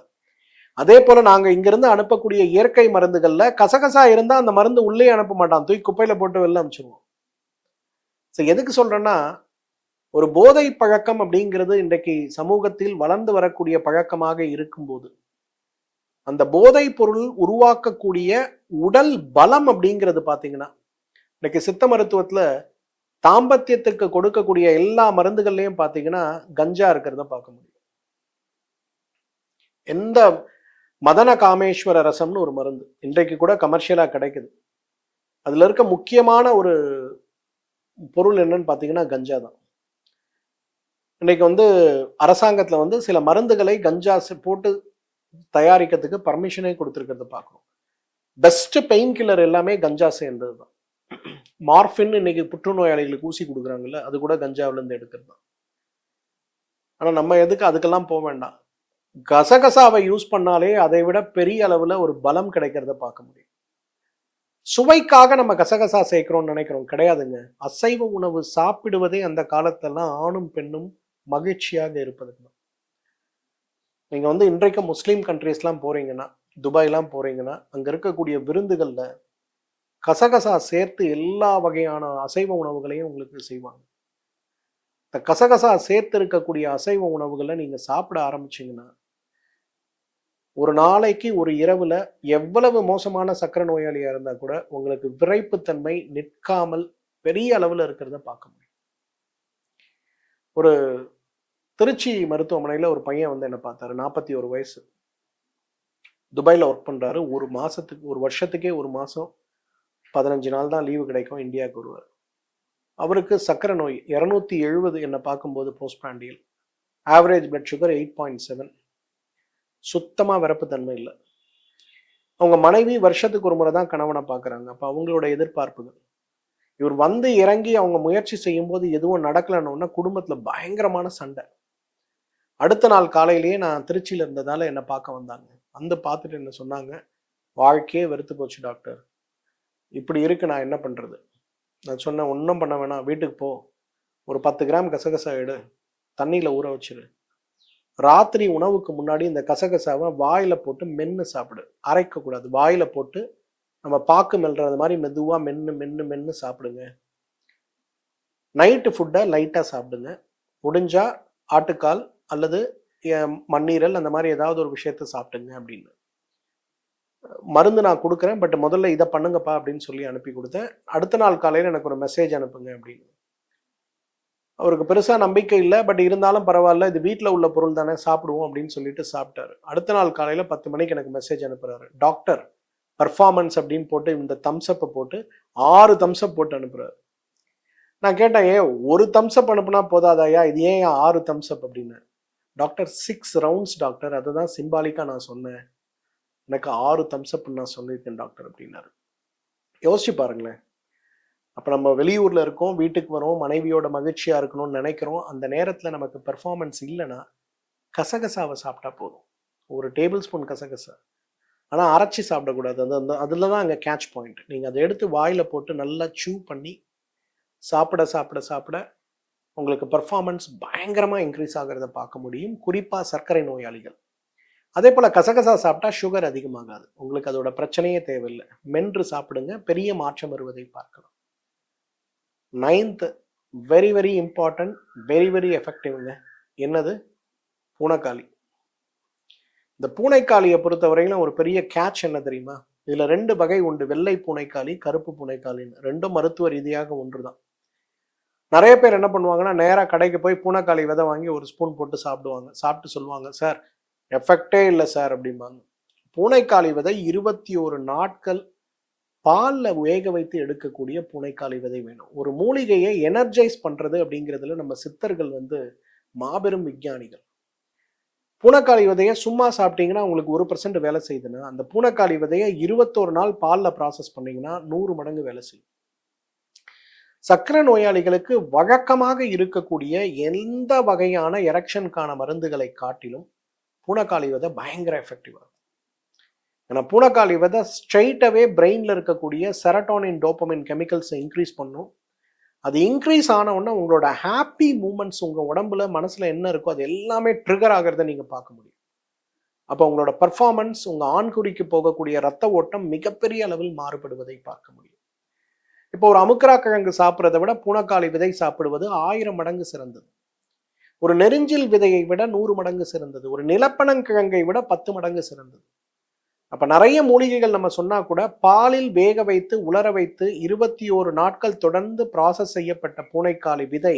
Speaker 1: அதே போல நாங்க இங்கிருந்து அனுப்பக்கூடிய இயற்கை மருந்துகள்ல கசகசா இருந்தா அந்த மருந்து உள்ளே அனுப்ப மாட்டான், தூக்கி குப்பையில போட்டு வெளில அனுப்பிச்சிருவோம். எதுக்கு சொல்றேன்னா, ஒரு போதை பழக்கம் அப்படிங்கிறது இன்றைக்கு சமூகத்தில் வளர்ந்து வரக்கூடிய பழக்கமாக இருக்கும்போது அந்த போதை பொருள் உருவாக்கக்கூடிய உடல் பலம் அப்படிங்கிறது பாத்தீங்கன்னா, இன்னைக்கு சித்த மருத்துவத்துல தாம்பத்தியத்துக்கு கொடுக்கக்கூடிய எல்லா மருந்துகள்லையும் பாத்தீங்கன்னா கஞ்சா இருக்கிறத பார்க்க முடியும். எந்த மதன காமேஸ்வர ரசம்னு ஒரு மருந்து இன்றைக்கு கூட கமர்ஷியலா கிடைக்குது. அதுல இருக்க முக்கியமான ஒரு பொருள் என்னன்னு பாத்தீங்கன்னா கஞ்சா தான். இன்னைக்கு வந்து அரசாங்கத்துல வந்து சில மருந்துகளை கஞ்சா போட்டு தயாரிக்கிறதுக்கு பர்மிஷனே கொடுத்துருக்கிறத பார்க்கணும். பெஸ்ட் பெயின் கில்லர் எல்லாமே கஞ்சா சேர்ந்தது தான். மார்பின் இன்னைக்கு புற்றுநோயாளிகளுக்கு ஊசி கொடுக்குறாங்கல்ல, அது கூட கஞ்சாவில இருந்து எடுக்கிறது தான். ஆனா நம்ம எதுக்கு அதுக்கெல்லாம் போக வேண்டாம். கசகசாவை யூஸ் பண்ணாலே அதை விட பெரிய அளவுல ஒரு பலம் கிடைக்கிறத பார்க்க முடியும். சுவைக்காக நம்ம கசகசா சேர்க்கிறோம்னு நினைக்கிறோம், கிடையாதுங்க. அசைவ உணவு சாப்பிடுவதே அந்த காலத்தெல்லாம் ஆணும் பெண்ணும் மகிழ்ச்சியாக இருப்பதுங்க. நீங்க வந்து இன்றைக்கு முஸ்லீம் கண்ட்ரீஸ்லாம் போறீங்கன்னா, துபாய்லாம் போறீங்கன்னா, அங்க இருக்கக்கூடிய விருந்துகள்ல கசகசா சேர்த்து எல்லா வகையான அசைவ உணவுகளையும் உங்களுக்கு செய்வாங்க. இந்த கசகசா சேர்த்து இருக்கக்கூடிய அசைவ உணவுகளை நீங்க சாப்பிட ஆரம்பிச்சீங்கன்னா, ஒரு நாளைக்கு ஒரு இரவுல எவ்வளவு மோசமான சர்க்கரை நோயாளியா இருந்தா கூட உங்களுக்கு விரைப்புத்தன்மை நிற்காமல் பெரிய அளவுல இருக்கிறத பார்க்க முடியும். ஒரு திருச்சி மருத்துவமனையில ஒரு பையன் வந்து என்ன பார்த்தாரு. 41 வயசு. துபாயில ஒர்க் பண்றாரு. ஒரு வருஷத்துக்கே 1 மாசம் 15 நாள் தான் லீவு கிடைக்கும். இந்தியாவுக்கு வருவார். அவருக்கு சர்க்கரை நோய் 270 என்ன பார்க்கும்போது post prandial. Average blood sugar 8.7. சுத்தமா விரப்புத்தன்மை இல்லை. அவங்க மனைவி வருஷத்துக்கு ஒரு முறை தான் கணவனை பார்க்குறாங்க. அப்போ அவங்களோட எதிர்பார்ப்புகள். இவர் வந்து இறங்கி அவங்க முயற்சி செய்யும்போது எதுவும் நடக்கலன்னு குடும்பத்தில் பயங்கரமான சண்டை. அடுத்த நாள் காலையிலேயே நான் திருச்சியில் இருந்ததால என்னை பார்க்க வந்தாங்க. வந்து பார்த்துட்டு என்ன சொன்னாங்க, வாழ்க்கையே வெறுத்து போச்சு டாக்டர், இப்படி இருக்கு, நான் என்ன பண்ணுறது? நான் சொன்னேன், ஒன்றும் பண்ண வேணாம், வீட்டுக்கு போ, ஒரு 10 கிராம் கசகசா எடு, தண்ணியில் ஊற வச்சிரு, ராத்திரி உணவுக்கு முன்னாடி இந்த கசகசாவை வாயில் போட்டு மென்று சாப்பிடு, அரைக்கக்கூடாது, வாயில் போட்டு நம்ம பாக்கு மெல்றது மாதிரி மெதுவாக மென்று மென்று மென்று சாப்பிடுங்க. நைட்டு ஃபுட்டை லைட்டாக சாப்பிடுங்க. முடிஞ்சா ஆட்டுக்கால் அல்லது மண்ணீரல் அந்த மாதிரி ஏதாவது ஒரு விஷயத்த சாப்பிடுங்க அப்படின்னு. மருந்து நான் கொடுக்குறேன், பட் முதல்ல இதை பண்ணுங்கப்பா அப்படின்னு சொல்லி அனுப்பி கொடுத்தேன். அடுத்த நாள் காலையில் எனக்கு ஒரு மெசேஜ் அனுப்புங்க அப்படின்னு. அவருக்கு பெருசாக நம்பிக்கை இல்லை, பட் இருந்தாலும் பரவாயில்ல, இது வீட்டில் உள்ள பொருள் தானே, சாப்பிடுவோம் அப்படின்னு சொல்லிட்டு சாப்பிட்டாரு. அடுத்த நாள் காலையில் 10 மணிக்கு எனக்கு மெசேஜ் அனுப்புறாரு. டாக்டர் பர்ஃபார்மன்ஸ் அப்படின்னு போட்டு இந்த தம்ஸ்அப்பை போட்டு 6 தம்ஸ்அப் போட்டு அனுப்புறாரு. நான் கேட்டேன், ஏன் ஒரு தம்ஸ்அப் அனுப்புனா போதாதாயா, இது ஏன் 6 தம்ஸ்அப் அப்படின்னு? டாக்டர் 6 ரவுண்ட்ஸ் டாக்டர், அதை தான் சிம்பாலிக்காக நான் சொன்னேன், எனக்கு 6 தம்ஸ்அப் நான் சொல்லியிருக்கேன் டாக்டர் அப்படின்னாரு. யோசிச்சு பாருங்களேன். அப்போ நம்ம வெளியூரில் இருக்கோம், வீட்டுக்கு வரோம், மனைவியோட மகிழ்ச்சியாக இருக்கணும்னு நினைக்கிறோம். அந்த நேரத்தில் நமக்கு பெர்ஃபார்மன்ஸ் இல்லைன்னா கசகசாவை சாப்பிட்டா போதும், ஒரு டேபிள் ஸ்பூன் கசகசா. ஆனால் அரைச்சி சாப்பிடக்கூடாது. அதில் தான் அங்கே கேட்ச் பாயிண்ட். நீங்கள் அதை எடுத்து வாயில் போட்டு நல்லா சூ பண்ணி சாப்பிட சாப்பிட சாப்பிட உங்களுக்கு பெர்ஃபார்மன்ஸ் பயங்கரமாக இன்க்ரீஸ் ஆகிறத பார்க்க முடியும், குறிப்பாக சர்க்கரை நோயாளிகள். அதே போல் கசகசா சாப்பிட்டா சுகர் அதிகமாகாது, உங்களுக்கு அதோட பிரச்சனையே தேவையில்லை. மென்று சாப்பிடுங்க, பெரிய மாற்றம் வருவதை பார்க்கலாம். 9th very very important, very very எஃபெக்டிவ்ங்க. என்னது? பூனைக்காளி. இந்த பூனைக்காளியை பொறுத்தவரையிலும் ஒரு பெரிய கேட்ச் என்ன தெரியுமா? இதில் 2 வகை உண்டு, வெள்ளை பூனைக்காளி, கருப்பு பூனைக்காளின்னு. ரெண்டும் மருத்துவ ரீதியாக ஒன்று தான். நிறைய பேர் என்ன பண்ணுவாங்கன்னா, நேராக கடைக்கு போய் பூனைக்காளி விதை வாங்கி ஒரு ஸ்பூன் போட்டு சாப்பிடுவாங்க. சாப்பிட்டு சொல்லுவாங்க, சார் எஃபெக்டே இல்லை சார் அப்படிம்பாங்க. பூனைக்காளி விதை 21 நாட்கள் பாலில் வேக வைத்து எடுக்கக்கூடிய பூனைக்காளி விதை வேணும். ஒரு மூலிகையை எனர்ஜைஸ் பண்ணுறது அப்படிங்கிறதுல நம்ம சித்தர்கள் வந்து மாபெரும் விஞ்ஞானிகள். பூனைக்காளி விதையை சும்மா சாப்பிட்டீங்கன்னா உங்களுக்கு 1% வேலை செய்யுதுன்னா, அந்த பூனைக்காளி விதையை 21 நாள் பாலில் ப்ராசஸ் பண்ணிங்கன்னா 100 மடங்கு வேலை செய்யும். சர்க்கரை நோயாளிகளுக்கு வழக்கமாக இருக்கக்கூடிய எந்த வகையான எரெக்ஷனுக்கான மருந்துகளை காட்டிலும் பூனைக்காளி விதை பயங்கர எஃபெக்டிவாக. ஏன்னா பூனைக்காளி விதை ஸ்ட்ரெயிட்டாகவே பிரெயினில் இருக்கக்கூடிய செரட்டோனின் டோபமைன் கெமிக்கல்ஸை இன்க்ரீஸ் பண்ணும். அது இன்க்ரீஸ் ஆன உடனே உங்களோட ஹாப்பி மூமெண்ட்ஸ், உங்கள் உடம்புல மனசில் என்ன இருக்கோ அது எல்லாமே ட்ரிகர் ஆகிறத நீங்கள் பார்க்க முடியும். அப்போ உங்களோட பர்ஃபார்மன்ஸ், உங்கள் ஆண்குறிக்கு போகக்கூடிய ரத்த ஓட்டம் மிகப்பெரிய அளவில் மாறுபடுவதை பார்க்க முடியும். இப்போ ஒரு அமுக்கரா கிழங்கு சாப்பிட்றதை விட பூனைக்காளி விதை சாப்பிடுவது 1000 மடங்கு சிறந்தது. ஒரு நெருஞ்சில் விதையை விட 100 மடங்கு சிறந்தது. ஒரு நிலப்பனங்கிழங்கை விட 10 மடங்கு சிறந்தது. அப்ப நிறைய மூலிகைகள் நம்ம சொன்னா கூட பாலில் வேக வைத்து உலர வைத்து 21 நாட்கள் தொடர்ந்து ப்ராசஸ் செய்யப்பட்ட பூனைக்காளி விதை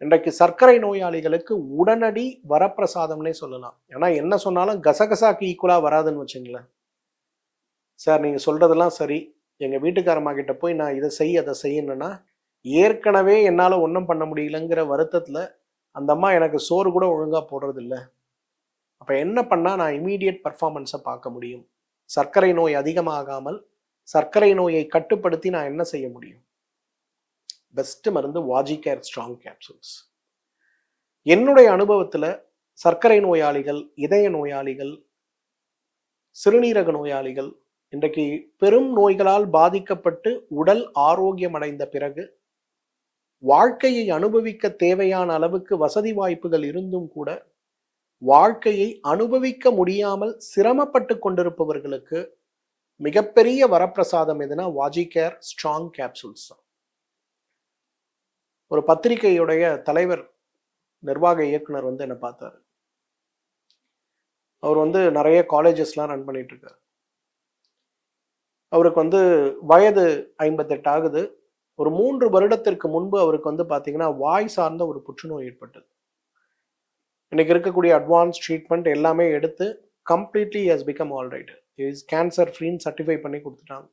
Speaker 1: இன்றைக்கு சர்க்கரை நோயாளிகளுக்கு உடனடி வரப்பிரசாதம்னே சொல்லலாம். ஏன்னா என்ன சொன்னாலும் கசகசாக்கு ஈக்குவலா வராதுன்னு வச்சுங்களேன். சார் நீங்க சொல்றதெல்லாம் சரி, எங்க வீட்டுக்காரம்மா கிட்ட போய் நான் இதை செய் அதை செய்யணும்னா ஏற்கனவே என்னால ஒன்றும் பண்ண முடியலங்கிற வருத்தத்துல அந்த அம்மா எனக்கு சோறு கூட ஒழுங்கா போடுறது இல்லை. அப்போ என்ன பண்ணால் நான் இமீடியட் பர்ஃபார்மன்ஸை பார்க்க முடியும்? சர்க்கரை நோய் அதிகமாகாமல் சர்க்கரை நோயை கட்டுப்படுத்தி நான் என்ன செய்ய முடியும்? பெஸ்ட் மருந்து வாஜிகேர் ஸ்ட்ராங் கேப்சூல்ஸ். என்னுடைய அனுபவத்தில் சர்க்கரை நோயாளிகள், இதய நோயாளிகள், சிறுநீரக நோயாளிகள், இன்றைக்கு பெரும் நோய்களால் பாதிக்கப்பட்டு உடல் ஆரோக்கியம் அடைந்த பிறகு வாழ்க்கையை அனுபவிக்க தேவையான அளவுக்கு வசதி வாய்ப்புகள் இருந்தும் கூட வாழ்க்கையை அனுபவிக்க முடியாமல் சிரமப்பட்டு கொண்டிருப்பவர்களுக்கு மிகப்பெரிய வரப்பிரசாதம் எதுனா வாஜிகேர் ஸ்ட்ராங் கேப்சூல்ஸ் தான். ஒரு பத்திரிகையுடைய தலைவர், நிர்வாக இயக்குனர் என்ன பார்த்தாரு. அவர் நிறைய காலேஜஸ்லாம் ரன் பண்ணிட்டு இருக்காரு. அவருக்கு வயது 58 ஆகுது. ஒரு 3 வருடத்திற்கு முன்பு அவருக்கு பார்த்தீங்கன்னா வாய் சார்ந்த ஒரு புற்றுநோய் ஏற்பட்டது. இன்னைக்கு இருக்கக்கூடிய அட்வான்ஸ் ட்ரீட்மெண்ட் எல்லாமே எடுத்து completely has become all right, is cancer ஃப்ரீன்னு சர்டிஃபை பண்ணி கொடுத்துட்டாங்க.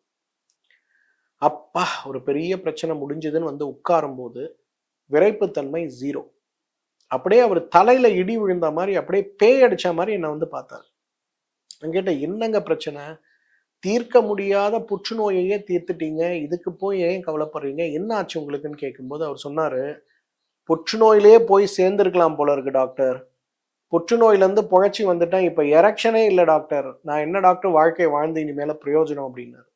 Speaker 1: அப்பா ஒரு பெரிய பிரச்சனை முடிஞ்சதுன்னு உட்காரும் போது விரைப்புத்தன்மை 0. அப்படியே அவர் தலையில இடி விழுந்த மாதிரி, அப்படியே பேய் அடிச்ச மாதிரி என்னை பார்த்தார். நான் கேட்டேன், என்னங்க பிரச்சனை? தீர்க்க முடியாத புற்றுநோயையே தீர்த்துட்டீங்க, இதுக்கு போய் ஏன் கவலைப்படுறீங்க, என்ன ஆச்சு உங்களுக்குன்னு கேட்கும்போது அவர் சொன்னாரு, புற்றுநோயிலேயே போய் சேர்ந்துருக்கலாம் போல இருக்கு டாக்டர், புற்றுநோயிலேருந்து புழைச்சி வந்துட்டேன், இப்போ எரெக்ஷனே இல்லை டாக்டர், நான் என்ன டாக்டர் வாழ்க்கை வாழ்ந்து இனிமேல பிரயோஜனம் அப்படின்னாரு.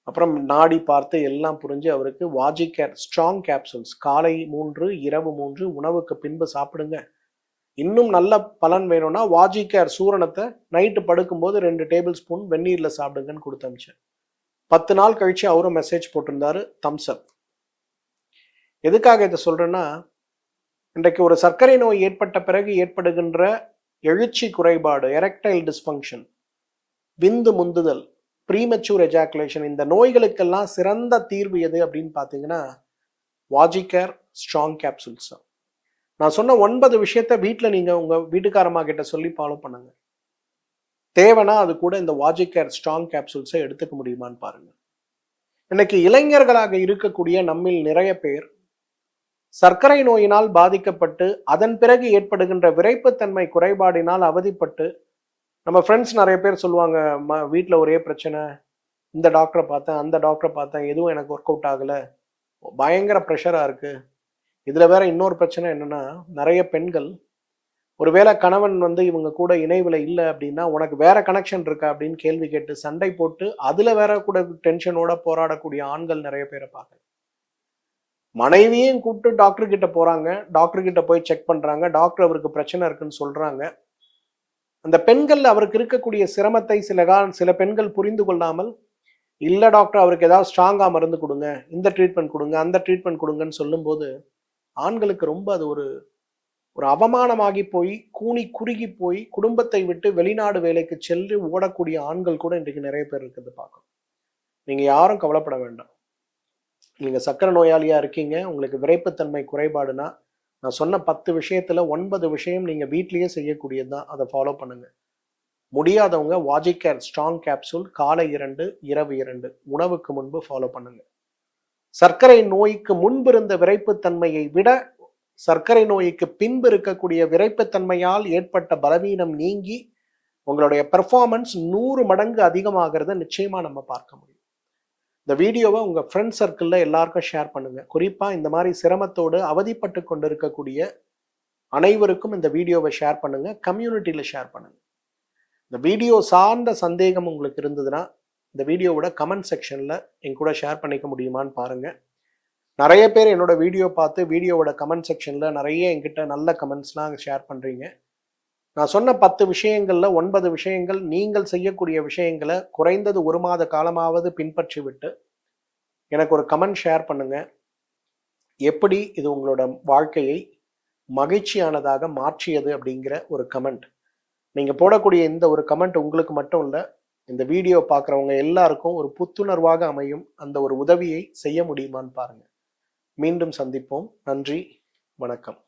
Speaker 1: அப்புறம் நாடி பார்த்து எல்லாம் புரிஞ்சு அவருக்கு வாஜிகேர் ஸ்ட்ராங் கேப்சூல்ஸ் காலை 3 இரவு 3 உணவுக்கு பின்பு சாப்பிடுங்க, இன்னும் நல்ல பலன் வேணும்னா வாஜிகேர் சூரணத்தை நைட்டு படுக்கும்போது 2 டேபிள் ஸ்பூன் வெந்நீரில் சாப்பிடுங்கன்னு கொடுத்து அமிச்சேன். 10 நாள் கழிச்சு அவரும் மெசேஜ் போட்டிருந்தாரு, தம்ஸ் அப். எதுக்காக இதை சொல்றேன்னா, இன்றைக்கு ஒரு சர்க்கரை நோய் ஏற்பட்ட பிறகு ஏற்படுகின்ற எழுச்சி குறைபாடு, எரெக்டைல் டிஸ்ஃபங்க்ஷன், விந்து முந்துதல், ப்ரீமெச்சூர் எஜாக்குலேஷன், இந்த நோய்களுக்கெல்லாம் சிறந்த தீர்வு எது அப்படின்னு பார்த்தீங்கன்னா வாஜிகேர் ஸ்ட்ராங் கேப்சூல்ஸ் தான். நான் சொன்ன 9 விஷயத்த வீட்டில் நீங்கள் உங்கள் வீட்டுக்காரம்மா கிட்ட சொல்லி ஃபாலோ பண்ணுங்க. தேவைன்னா அது கூட இந்த வாஜிகேர் ஸ்ட்ராங் கேப்சூல்ஸை எடுத்துக்க முடியுமான்னு பாருங்க. இன்னைக்கு இளைஞர்களாக இருக்கக்கூடிய நம்மில் நிறைய பேர் சர்க்கரை நோயினால் பாதிக்கப்பட்டு அதன் பிறகு ஏற்படுகின்ற விரைப்புத்தன்மை குறைபாடினால் அவதிப்பட்டு, நம்ம ஃப்ரெண்ட்ஸ் நிறைய பேர் சொல்லுவாங்க, வீட்டில் ஒரே பிரச்சனை, இந்த டாக்டரை பார்த்தேன் அந்த டாக்டரை பார்த்தேன், எதுவும் எனக்கு ஒர்க் அவுட் ஆகலை, பயங்கர ப்ரெஷராக இருக்குது. இதில் வேற இன்னொரு பிரச்சனை என்னன்னா, நிறைய பெண்கள் ஒருவேளை கணவன் இவங்க கூட இணைவில் இல்லை அப்படின்னா உனக்கு வேற கனெக்ஷன் இருக்கா அப்படின்னு கேள்வி கேட்டு சண்டை போட்டு அதில் வேற கூட டென்ஷனோட போராடக்கூடிய ஆண்கள் நிறைய பேரை பார்க்க. மனைவியும் கூப்பிட்டு டாக்டர் கிட்ட போறாங்க, டாக்டர் கிட்ட போய் செக் பண்றாங்க, டாக்டர் அவருக்கு பிரச்சனை இருக்குன்னு சொல்றாங்க. அந்த பெண்கள் அவருக்கு இருக்கக்கூடிய சிரமத்தை சில பெண்கள் புரிந்து கொள்ளாமல், இல்லை டாக்டர் அவருக்கு ஏதாவது ஸ்ட்ராங்கா மருந்து கொடுங்க, இந்த ட்ரீட்மெண்ட் கொடுங்க, அந்த ட்ரீட்மெண்ட் கொடுங்கன்னு சொல்லும்போது ஆண்களுக்கு ரொம்ப அது ஒரு அவமானமாகி போய் கூனி குறுகி போய் குடும்பத்தை விட்டு வெளிநாடு வேலைக்கு சென்று ஓடக்கூடிய ஆண்கள் கூட இன்றைக்கு நிறைய பேர் இருக்கிறது பார்க்கணும். நீங்க யாரும் கவலைப்பட வேண்டாம். நீங்க சக்கரை நோயாளியா இருக்கீங்க, உங்களுக்கு விரைப்புத்தன்மை குறைபாடுனா நான் சொன்ன 10 விஷயத்துல 9 விஷயம் நீங்க வீட்லயே செய்யக்கூடியதுதான், அதை ஃபாலோ பண்ணுங்க. முடியாதவங்க வாஜிகேர் ஸ்ட்ராங் கேப்சூல் காலை 2 இரவு 2 உணவுக்கு முன்பு ஃபாலோ பண்ணுங்க. சர்க்கரை நோய்க்கு முன்பு இருந்த விரைப்புத்தன்மையை விட சர்க்கரை நோய்க்கு பின்பு இருக்கக்கூடிய விரைப்புத்தன்மையால் ஏற்பட்ட பலவீனம் நீங்கி உங்களுடைய பெர்ஃபார்மன்ஸ் 100 மடங்கு அதிகமாகிறத நிச்சயமா நம்ம பார்க்க முடியும். இந்த வீடியோவை உங்க ஃப்ரெண்ட் சர்க்கிள்ல எல்லாருக்கும் ஷேர் பண்ணுங்க. குறிப்பா இந்த மாதிரி சிரமத்தோடு அவதிப்பட்டு கொண்டிருக்கக்கூடிய அனைவருக்கும் இந்த வீடியோவை ஷேர் பண்ணுங்க, கம்யூனிட்டியில ஷேர் பண்ணுங்க. இந்த வீடியோ சார்ந்த சந்தேகம் உங்களுக்கு இருந்ததுன்னா இந்த வீடியோவோட கமெண்ட் செக்ஷன்ல என் கூட ஷேர் பண்ணிக்க முடியுமான்னு பாருங்க. நிறைய பேர் என்னோட வீடியோ பார்த்து வீடியோவோட கமெண்ட் செக்ஷன்ல நிறைய என்கிட்ட நல்ல கமெண்ட்ஸ்லாம் ஷேர் பண்றீங்க. நான் சொன்ன 10 விஷயங்கள்ல 9 விஷயங்கள் நீங்கள் செய்யக்கூடிய விஷயங்களை குறைந்தது 1 மாத காலமாவது பின்பற்றி விட்டு எனக்கு ஒரு கமெண்ட் ஷேர் பண்ணுங்க. எப்படி இது உங்களோட வாழ்க்கையை மகிழ்ச்சியானதாக மாற்றியது அப்படிங்கிற ஒரு கமெண்ட். நீங்க போடக்கூடிய இந்த ஒரு கமெண்ட் உங்களுக்கு மட்டும் இல்லை, இந்த வீடியோ பார்க்குறவங்க எல்லாருக்கும் ஒரு புத்துணர்வாக அமையும். அந்த ஒரு உதவியை செய்ய முடியுமான்னு பாருங்க. மீண்டும் சந்திப்போம். நன்றி, வணக்கம்.